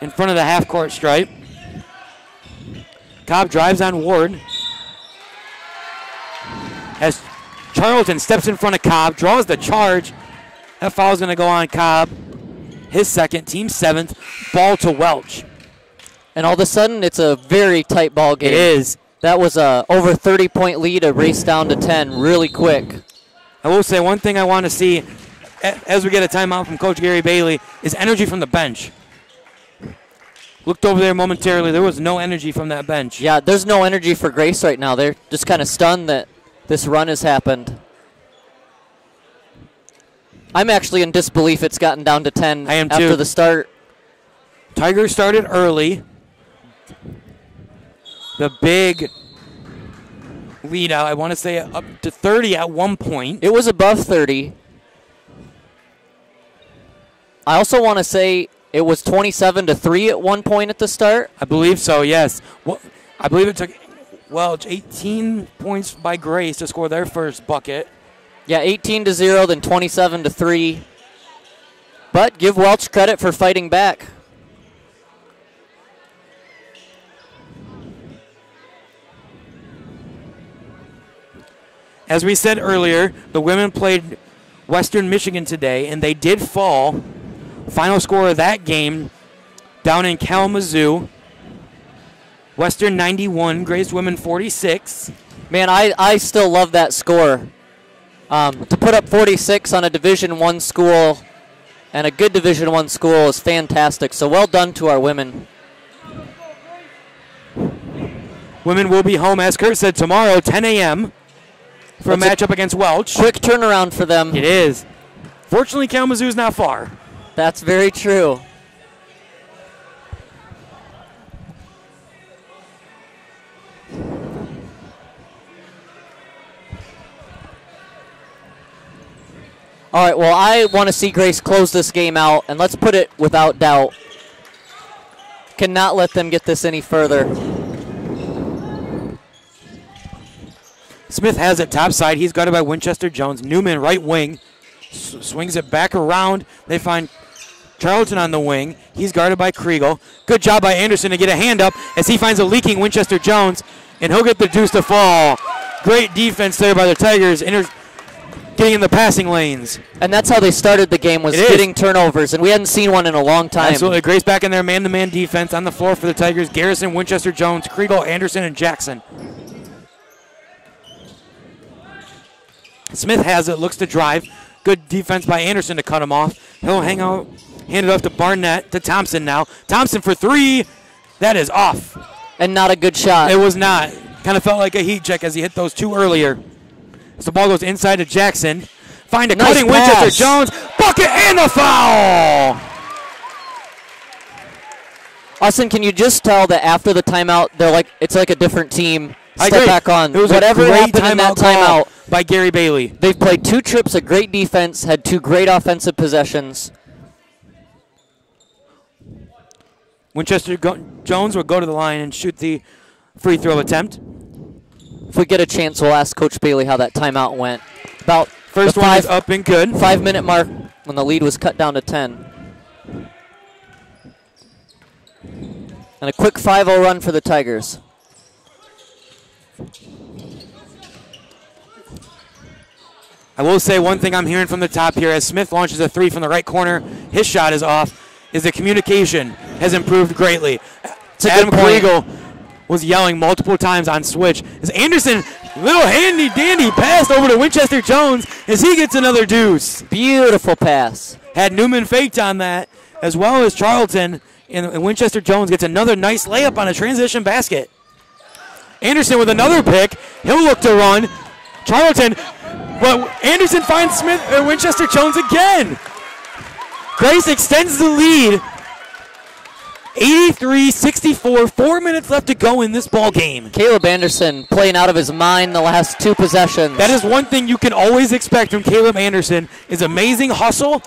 in front of the half-court stripe. Cobb drives on Ward. As Charlton steps in front of Cobb, draws the charge. That foul's going to go on Cobb. His second, team seventh, ball to Welch. And all of a sudden, it's a very tight ball game. It is. That was a over 30-point lead, a race down to 10 really quick. I will say one thing I want to see as we get a timeout from Coach Gary Bailey is energy from the bench. Looked over there momentarily. There was no energy from that bench. Yeah, there's no energy for Grace right now. They're just kind of stunned that this run has happened. I'm actually in disbelief it's gotten down to 10 I am after too. the start. Tigers started early. The big lead out, I want to say up to 30 at one point. It was above 30. I also want to say it was 27-3 at one point at the start. I believe so, yes. Well, I believe it took Welch 18 points by Grace to score their first bucket. Yeah, 18-0, then 27-3. But give Welch credit for fighting back. As we said earlier, the women played Western Michigan today, and they did fall. Final score of that game down in Kalamazoo. Western 91, Grace women 46. Man, I still love that score. To put up 46 on a Division I school and a good Division I school is fantastic. So well done to our women. Women will be home, as Kurt said, tomorrow, 10 a.m. for a matchup against Welch. Quick turnaround for them. It is. Fortunately, Kalamazoo's not far. That's very true. All right, well, I want to see Grace close this game out, and let's put it without doubt. Cannot let them get this any further. Smith has it topside. He's guarded by Winchester Jones. Newman, right wing, swings it back around. They find Charlton on the wing. He's guarded by Kriegel. Good job by Anderson to get a hand up as he finds a leaking Winchester Jones, and he'll get the deuce to fall. Great defense there by the Tigers, getting in the passing lanes. And that's how they started the game, was getting turnovers, and we hadn't seen one in a long time. Absolutely. Grace back in their man-to-man defense on the floor for the Tigers. Garrison, Winchester Jones, Kriegel, Anderson, and Jackson. Smith has it, looks to drive. Good defense by Anderson to cut him off. He'll hand it off to Barnett, to Thompson now. Thompson for three. That is off. And not a good shot. It was not. Kind of felt like a heat check as he hit those two earlier. As the ball goes inside to Jackson. Find a Nice cutting pass. Winchester Jones. Bucket and the foul! Austin, can you just tell that after the timeout, it's like a different team? I Step agree. back on. It was whatever a great happened in that call timeout by Gary Bailey. They've played 2 trips of great defense, had 2 great offensive possessions. Winchester Jones will go to the line and shoot the free throw attempt. If we get a chance, we'll ask Coach Bailey how that timeout went. About First one is up and good. 5-minute mark when the lead was cut down to 10. And a quick 5-0 run for the Tigers. I will say one thing I'm hearing from the top here as Smith launches a three from the right corner. His shot is off. Is the communication has improved greatly. Adam Kriegel was yelling multiple times on switch. As Anderson, little handy dandy pass over to Winchester Jones as he gets another deuce. Beautiful pass. Had Newman faked on that, as well as Charlton, and Winchester Jones gets another nice layup on a transition basket. Anderson with another pick. He'll look to run. Charlton, but Anderson finds Winchester Jones again. Grace extends the lead 83-64, 4 minutes left to go in this ball game. Caleb Anderson playing out of his mind the last 2 possessions. That is one thing you can always expect from Caleb Anderson is amazing hustle,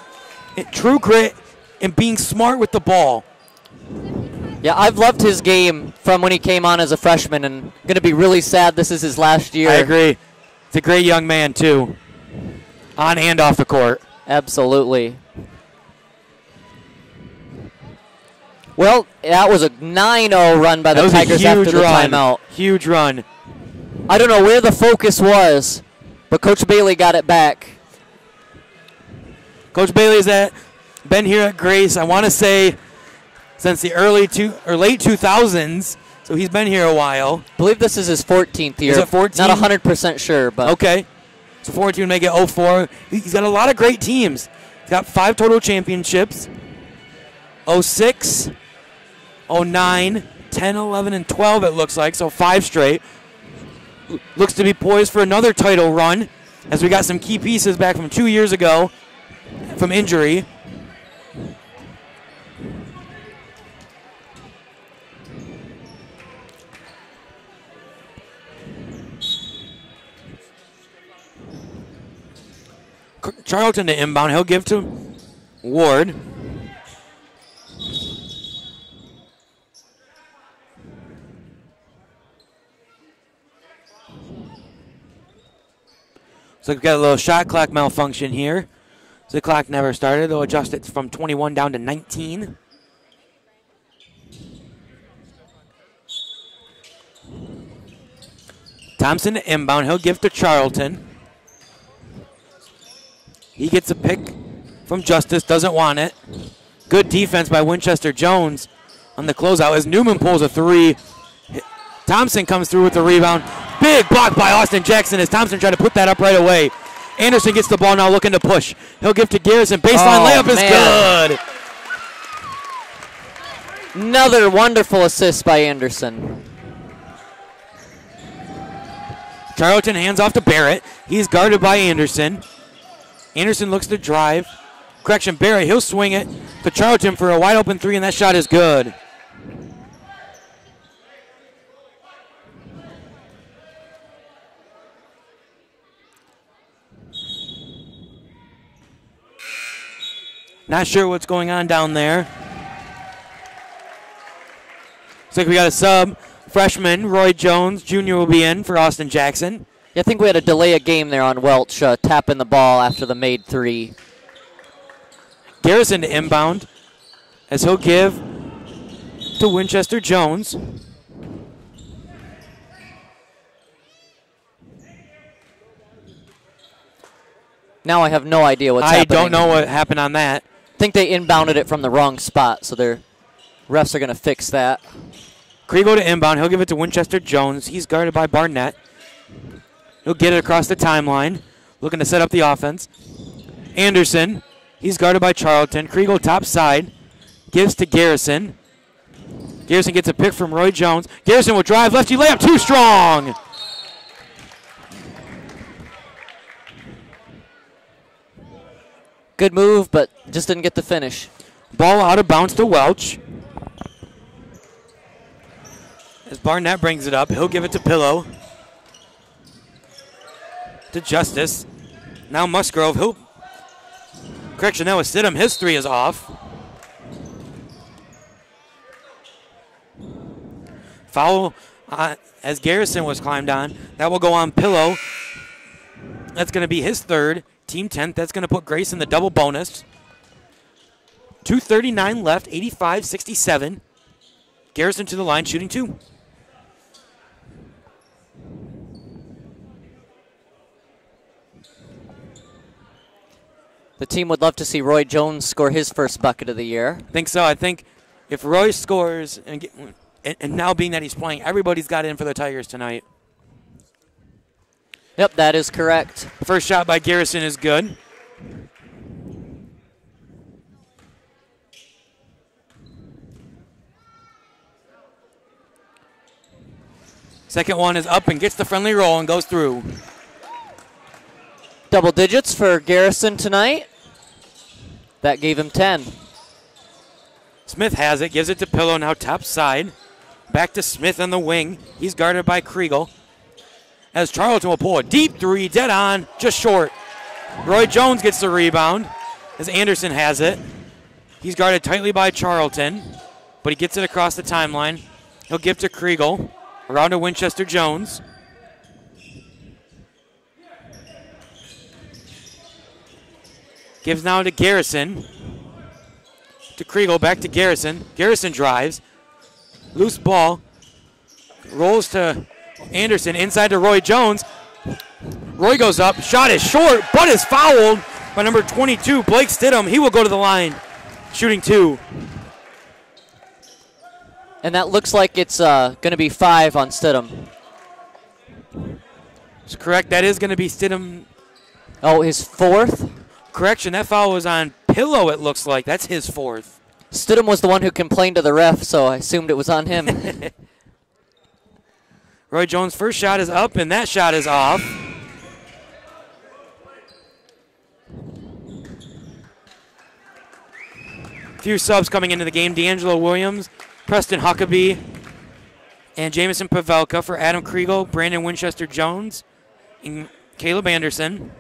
true grit, and being smart with the ball. Yeah, I've loved his game from when he came on as a freshman, and going to be really sad this is his last year. I agree. He's a great young man, too, on and off the court. Absolutely. Well, that was a 9-0 run by the Tigers after the timeout. Huge run. I don't know where the focus was, but Coach Bailey got it back. Coach Bailey's been here at Grace, I want to say, since the late 2000s, so he's been here a while. I believe this is his 14th year. Is it 14? Not 100% sure, but okay. So 14 would make it 04. He's got a lot of great teams. He's got 5 total championships. 06, 09, 10, 11, and 12 it looks like, so 5 straight. Looks to be poised for another title run as we got some key pieces back from 2 years ago from injury. Charlton to inbound. He'll give to Ward. So we've got a little shot clock malfunction here. So the clock never started. They'll adjust it from 21 down to 19. Thompson to inbound. He'll give to Charlton. He gets a pick from Justice. Doesn't want it. Good defense by Winchester Jones on the closeout as Newman pulls a 3. Thompson comes through with the rebound. Big block by Austin Jackson as Thompson tried to put that up right away. Anderson gets the ball now looking to push. He'll give to Garrison. Baseline layup is good. Another wonderful assist by Anderson. Charlton hands off to Barrett. He's guarded by Anderson. Anderson looks to drive. Correction, Barrett, he'll swing it to Charlton for a wide open 3, and that shot is good. Not sure what's going on down there. Looks like we got a sub. Freshman Roy Jones Jr. will be in for Austin Jackson. Yeah, I think we had to delay a game there on Welch tapping the ball after the made 3. Garrison to inbound as he'll give to Winchester Jones. Now I have no idea what's happening. I don't know what happened on that. I think they inbounded it from the wrong spot, so their refs are going to fix that. Kriegel to inbound. He'll give it to Winchester Jones. He's guarded by Barnett. He'll get it across the timeline, looking to set up the offense. Anderson, he's guarded by Charlton. Kriegel top side, gives to Garrison. Garrison gets a pick from Roy Jones. Garrison will drive, lefty layup, too strong. Good move, but just didn't get the finish. Ball out of bounds to Welch. As Barnett brings it up, he'll give it to Pillow. To Justice. Now Musgrove. Correction, that was Stidham. His 3 is off. Foul as Garrison was climbed on. That will go on Pillow. That's going to be his 3rd. Team 10th. That's going to put Grace in the double bonus. 2:39 left. 85-67. Garrison to the line, shooting 2. The team would love to see Roy Jones score his first bucket of the year. I think so. I think if Roy scores, and now being that he's playing, everybody's got in for the Tigers tonight. Yep, that is correct. First shot by Garrison is good. Second one is up and gets the friendly roll and goes through. Double digits for Garrison tonight. That gave him 10. Smith has it, gives it to Pillow, now top side. Back to Smith on the wing. He's guarded by Kriegel. As Charlton will pull a deep three, dead on, just short. Roy Jones gets the rebound as Anderson has it. He's guarded tightly by Charlton, but he gets it across the timeline. He'll give to Kriegel, around to Winchester Jones. Gives now to Garrison. To Kriegel, back to Garrison. Garrison drives. Loose ball. Rolls to Anderson, inside to Roy Jones. Roy goes up, shot is short, but is fouled by number 22, Blake Stidham. He will go to the line, shooting 2. And that looks like it's going to be 5 on Stidham. That's correct. That is going to be Stidham. Oh, his 4th? Correction, that foul was on Pillow, it looks like. That's his 4th. Stidham was the one who complained to the ref, so I assumed it was on him. Roy Jones' first shot is up, and that shot is off. Few subs coming into the game. D'Angelo Williams, Preston Huckabee, and Jamison Pavelka for Adam Kriegel, Brandon Winchester Jones, and Caleb Anderson.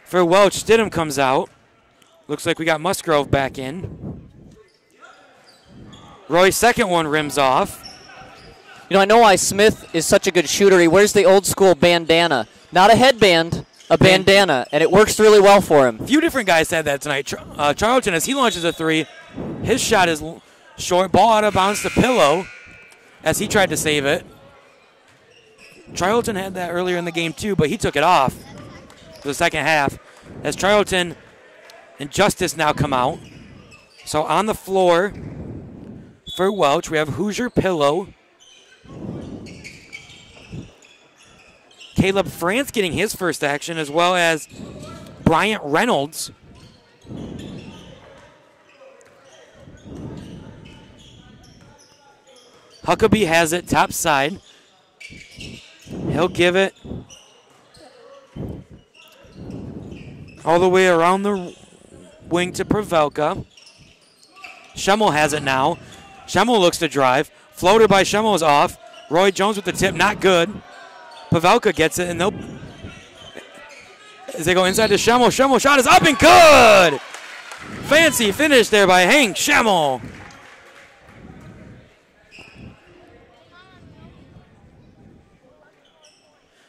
For Welch, Stidham comes out. Looks like we got Musgrove back in. Roy's second one rims off. You know, I know why Smith is such a good shooter. He wears the old school bandana. Not a headband, a bandana, and it works really well for him. A few different guys said that tonight. Charlton, as he launches a 3, his shot is short. Ball out of bounds to Pillow as he tried to save it. Charlton had that earlier in the game too, but he took it off for the second half. As Charlton and Justice now come out. So on the floor for Welch, we have Hoosier Pillow. Caleb France getting his first action, as well as Bryant Reynolds. Huckabee has it top side. He'll give it all the way around the wing to Pavelka. Schemmel has it now. Schemmel looks to drive. Floater by Schemmel is off. Roy Jones with the tip, not good. Pavelka gets it, and they'll, as they go inside to Schemmel. Schemmel shot is up and good! Fancy finish there by Hank Schemmel.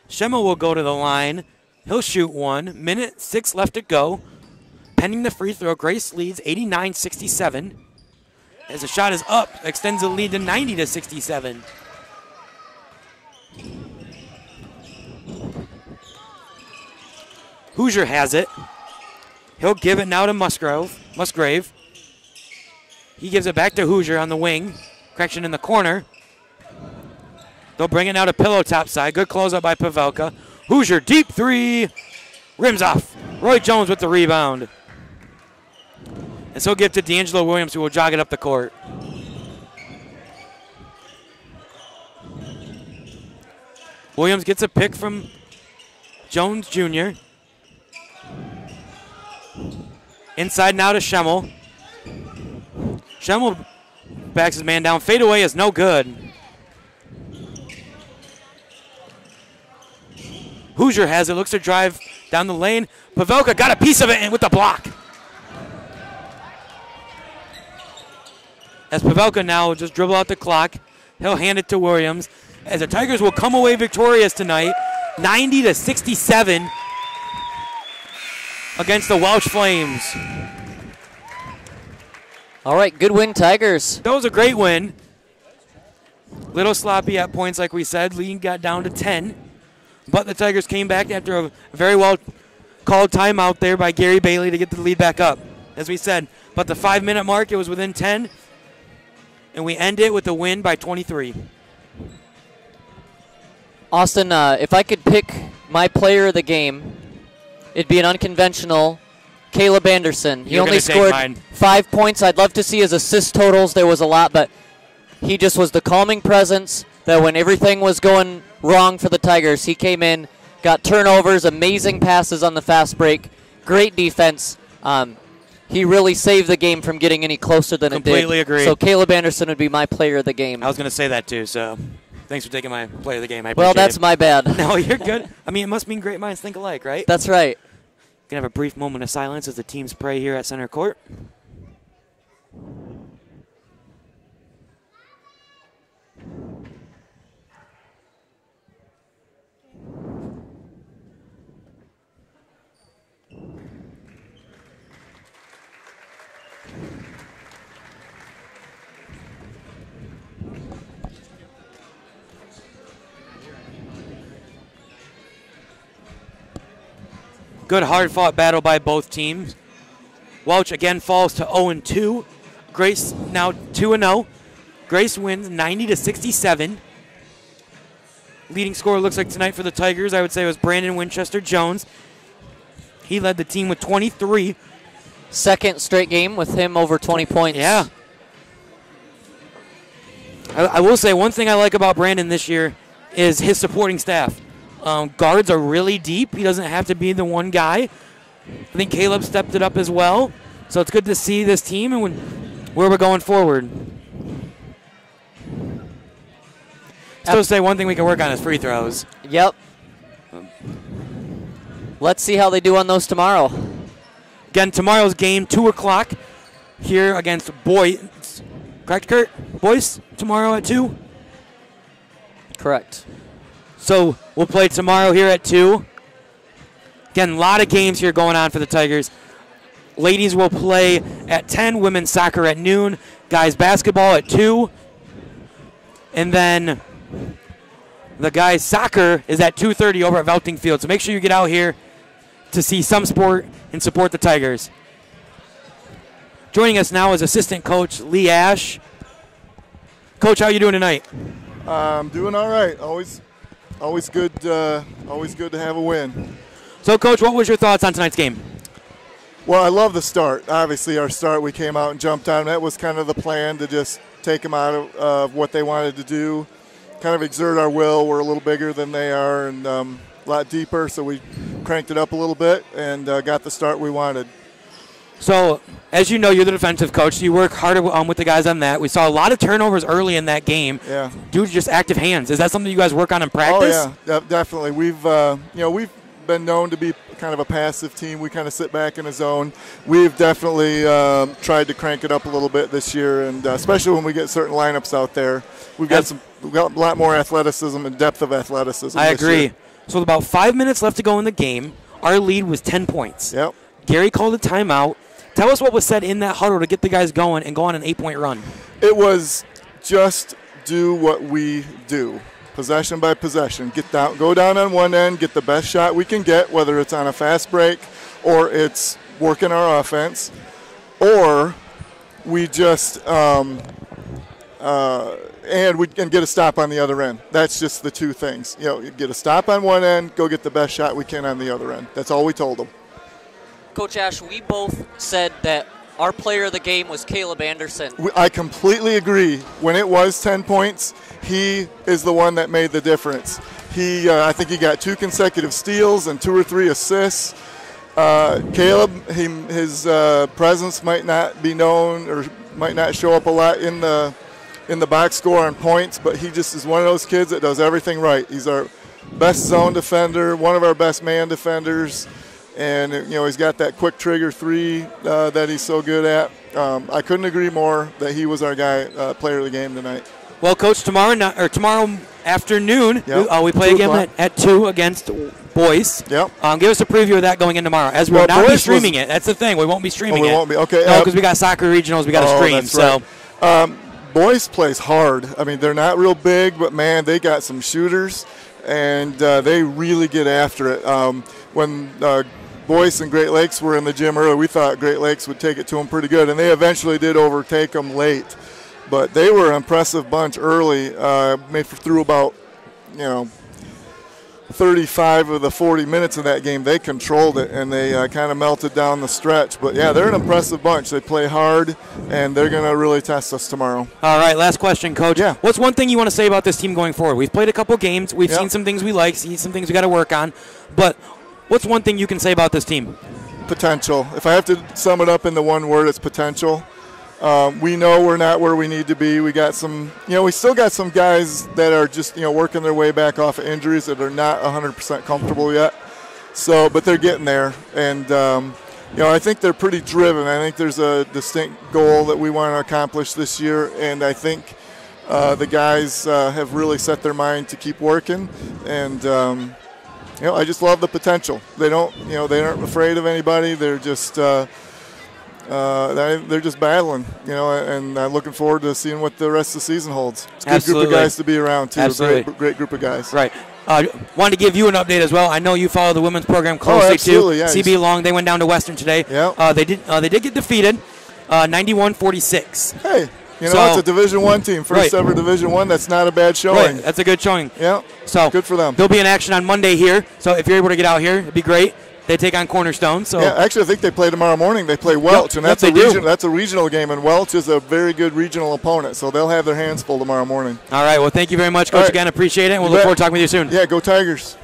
Schemmel will go to the line. He'll shoot 1. Minute 6 left to go. Pending the free throw, Grace leads 89-67. As the shot is up, extends the lead to 90-67. Hoosier has it. He'll give it now to Musgrave. He gives it back to Hoosier on the wing. Correction in the corner. They'll bring it now to Pillow top side. Good closeout by Pavelka. Hoosier, deep 3. Rims off. Roy Jones with the rebound. And so give to D'Angelo Williams, who will jog it up the court. Williams gets a pick from Jones Jr. Inside now to Schemmel. Schemmel backs his man down. Fadeaway is no good. Hoosier has it, looks to drive down the lane. Pavelka got a piece of it and with the block. As Pavelka now will just dribble out the clock, he'll hand it to Williams. As the Tigers will come away victorious tonight, 90-67 against the Welch Flames. All right, good win, Tigers. That was a great win. Little sloppy at points, like we said. Lead got down to 10. But the Tigers came back after a very well-called timeout there by Gary Bailey to get the lead back up. As we said, but the 5-minute mark, it was within 10. And we end it with a win by 23. Austin, if I could pick my player of the game, it'd be an unconventional Caleb Anderson. He only scored 5 points. I'd love to see his assist totals. There was a lot, but he just was the calming presence that when everything was going wrong for the Tigers, he came in, got turnovers, amazing passes on the fast break, great defense, He really saved the game from getting any closer than it did. Completely agree. So Caleb Anderson would be my player of the game. I was going to say that too, so thanks for taking my player of the game. I appreciate Well, that's it. my bad. No, you're good. I mean, it must mean great minds think alike, right? That's right. Going to have a brief moment of silence as the teams pray here at center court. Good hard-fought battle by both teams. Welch again falls to 0-2. Grace now 2-0. Grace wins 90-67. Leading scorer looks like tonight for the Tigers, I would say, was Brandon Winchester Jones. He led the team with 23. Second straight game with him over 20 points. Yeah. I will say one thing I like about Brandon this year is his supporting staff. Guards are really deep. He doesn't have to be the one guy. I think Caleb stepped it up as well. So it's good to see this team and where we're going forward. Still say one thing we can work on is free throws. Yep. Let's see how they do on those tomorrow. Again, tomorrow's game, 2 o'clock here against Boyce. Correct, Kurt? Boyce tomorrow at 2? Correct. So we'll play tomorrow here at 2. Again, a lot of games here going on for the Tigers. Ladies will play at 10, women's soccer at noon, guys basketball at 2. And then the guys soccer is at 2:30 over at Velting Field. So make sure you get out here to see some sport and support the Tigers. Joining us now is assistant coach Lee Ash. Coach, how are you doing tonight? I'm doing all right. Always good to have a win. So, Coach, what was your thoughts on tonight's game? Well, I love the start. Obviously, our start, we came out and jumped on. That was kind of the plan, to just take them out of what they wanted to do, kind of exert our will. We're a little bigger than they are and a lot deeper, so we cranked it up a little bit and got the start we wanted. So, as you know, you're the defensive coach. So you work harder with the guys on that. We saw a lot of turnovers early in that game. Yeah. Due to just active hands. Is that something you guys work on in practice? Oh yeah, definitely. We've been known to be kind of a passive team. We kind of sit back in a zone. We've definitely tried to crank it up a little bit this year, and especially when we get certain lineups out there, we've got a lot more athleticism and depth of athleticism. I agree. Year. So with about 5 minutes left to go in the game, our lead was 10 points. Yep. Gary called a timeout. Tell us what was said in that huddle to get the guys going and go on an 8-point run. It was just do what we do. Possession by possession. Go down on one end, get the best shot we can get, whether it's on a fast break or it's working our offense, or we just and get a stop on the other end. That's just the two things. You get a stop on one end, go get the best shot we can on the other end. That's all we told them. Coach Ash, we both said that our player of the game was Caleb Anderson. I completely agree. When it was 10 points, he is the one that made the difference. I think he got 2 consecutive steals and 2 or 3 assists. Caleb, his presence might not be known or might not show up a lot in the box score on points, but he just is one of those kids that does everything right. He's our best zone defender, one of our best man defenders. And, he's got that quick trigger 3 that he's so good at. I couldn't agree more that he was our guy, player of the game tonight. Well, Coach, tomorrow afternoon, yep. we play again at 2 against Boyce. Yep. Give us a preview of that going in tomorrow. As we'll not be streaming it. That's the thing. We won't be streaming it. We won't be. Okay. No, because we got soccer regionals. We got to stream. That's right. Boyce plays hard. I mean, they're not real big, but, man, they got some shooters, and they really get after it. When Boyce and Great Lakes were in the gym earlier, we thought Great Lakes would take it to them pretty good, and they eventually did overtake them late. But they were an impressive bunch early. Made through about, 35 of the 40 minutes of that game. They controlled it, and they kind of melted down the stretch. But, yeah, they're an impressive bunch. They play hard, and they're going to really test us tomorrow. All right, last question, Coach. Yeah. What's one thing you want to say about this team going forward? We've played a couple games. We've seen some things we like, seen some things we got to work on. But what's one thing you can say about this team? potential. If I have to sum it up in the one word, it's potential. We know we're not where we need to be. We got some, we still got some guys that are just, working their way back off of injuries that are not 100% comfortable yet. So, but they're getting there. And, I think they're pretty driven. I think there's a distinct goal that we want to accomplish this year. And I think the guys have really set their mind to keep working. And, I just love the potential. They don't, they aren't afraid of anybody. They're just battling, and I'm looking forward to seeing what the rest of the season holds. It's a good group of guys to be around, too. Absolutely. Great group of guys. Right. Wanted to give you an update as well. I know you follow the women's program closely, too. Yeah. CB Long, they went down to Western today. Yeah. They did get defeated, 91-46. Hey. It's a Division I team, first ever Division I. That's not a bad showing. Right, that's a good showing. Yeah, so good for them. They'll be in action on Monday here, so if you're able to get out here, it'd be great. They take on Cornerstone. So yeah, actually, I think they play tomorrow morning. They play Welch, and that's a regional game, and Welch is a very good regional opponent, so they'll have their hands full tomorrow morning. All right, well, thank you very much, Coach, again. Appreciate it, and we'll look forward to talking with you soon. Yeah, go Tigers.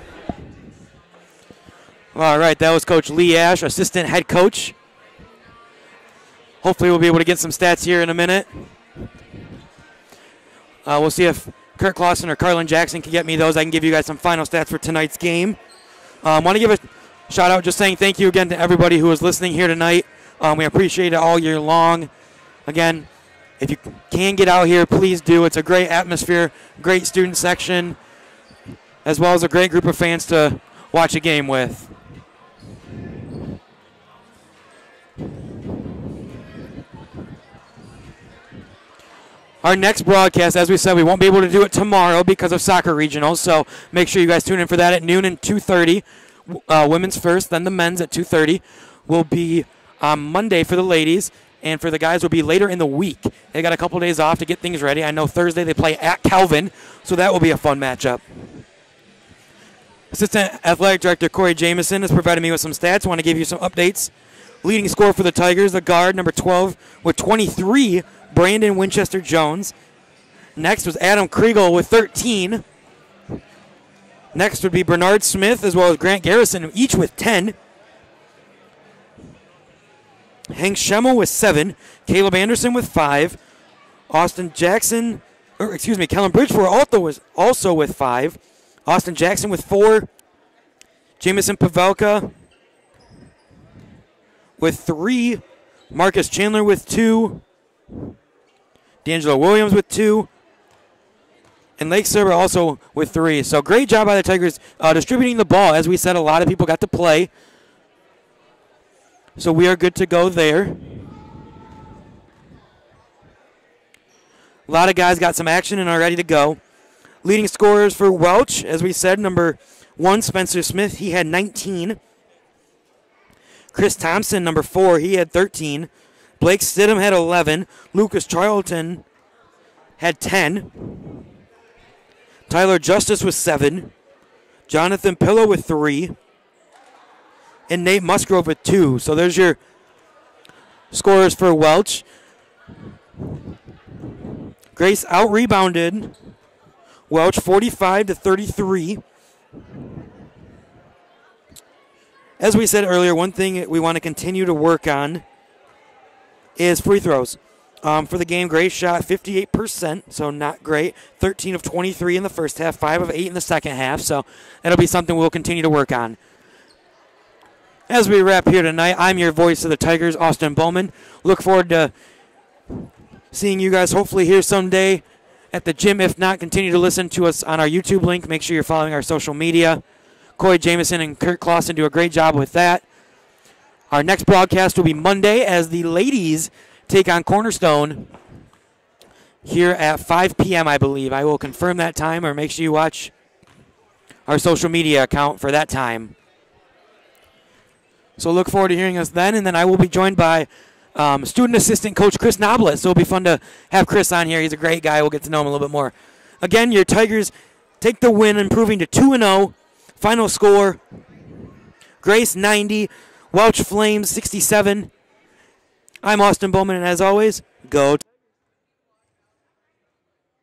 All right, that was Coach Lee Ash, assistant head coach. Hopefully we'll be able to get some stats here in a minute. We'll see if Kurt Clausen or Carlin Jackson can get me those. I can give you guys some final stats for tonight's game. Want to give a shout out, just saying thank you again to everybody who was listening here tonight. We appreciate it all year long. Again, if you can get out here, please do. It's a great atmosphere, great student section, as well as a great group of fans to watch a game with. Our next broadcast, as we said, we won't be able to do it tomorrow because of soccer regionals, so make sure you guys tune in for that at noon and 2:30. Women's first, then the men's at 2:30. Will be on Monday for the ladies, and for the guys will be later in the week. They got a couple days off to get things ready. I know Thursday they play at Calvin, so that will be a fun matchup. Assistant Athletic Director Corey Jamison has provided me with some stats. I want to give you some updates. Leading scorer for the Tigers, the guard, number 12, with 23, Brandon Winchester Jones. Next was Adam Kriegel with 13. Next would be Bernard Smith as well as Grant Garrison, each with 10. Hank Schemmel with 7. Caleb Anderson with 5. Kellen Bridgeford was also with 5. Austin Jackson with 4. Jamison Pavelka with 3. Marcus Chandler with 2. D'Angelo Williams with 2. And Lake Silver also with 3. So great job by the Tigers distributing the ball. As we said, a lot of people got to play. So we are good to go there. A lot of guys got some action and are ready to go. Leading scorers for Welch, as we said, number 1, Spencer Smith. He had 19. Chris Thompson, number 4, he had 13. Blake Stidham had 11. Lucas Charlton had 10. Tyler Justice with 7. Jonathan Pillow with 3. And Nate Musgrove with 2. So there's your scorers for Welch. Grace out-rebounded Welch 45-33. As we said earlier, one thing we want to continue to work on is free throws. For the game, Grace shot 58%, so not great. 13 of 23 in the first half, 5 of 8 in the second half, so that'll be something we'll continue to work on. As we wrap here tonight, I'm your voice of the Tigers, Austin Bowman. Look forward to seeing you guys hopefully here someday at the gym. If not, continue to listen to us on our YouTube link. Make sure you're following our social media. Corey Jamison and Kurt Clausen do a great job with that. Our next broadcast will be Monday as the ladies take on Cornerstone here at 5 p.m., I believe. I will confirm that time, or make sure you watch our social media account for that time. So look forward to hearing us then, and then I will be joined by student assistant coach Chris Noblet. So it'll be fun to have Chris on here. He's a great guy. We'll get to know him a little bit more. Again, your Tigers take the win, improving to 2-0. Final score, Grace 90, Welch Flames 67. I'm Austin Bowman, and as always, go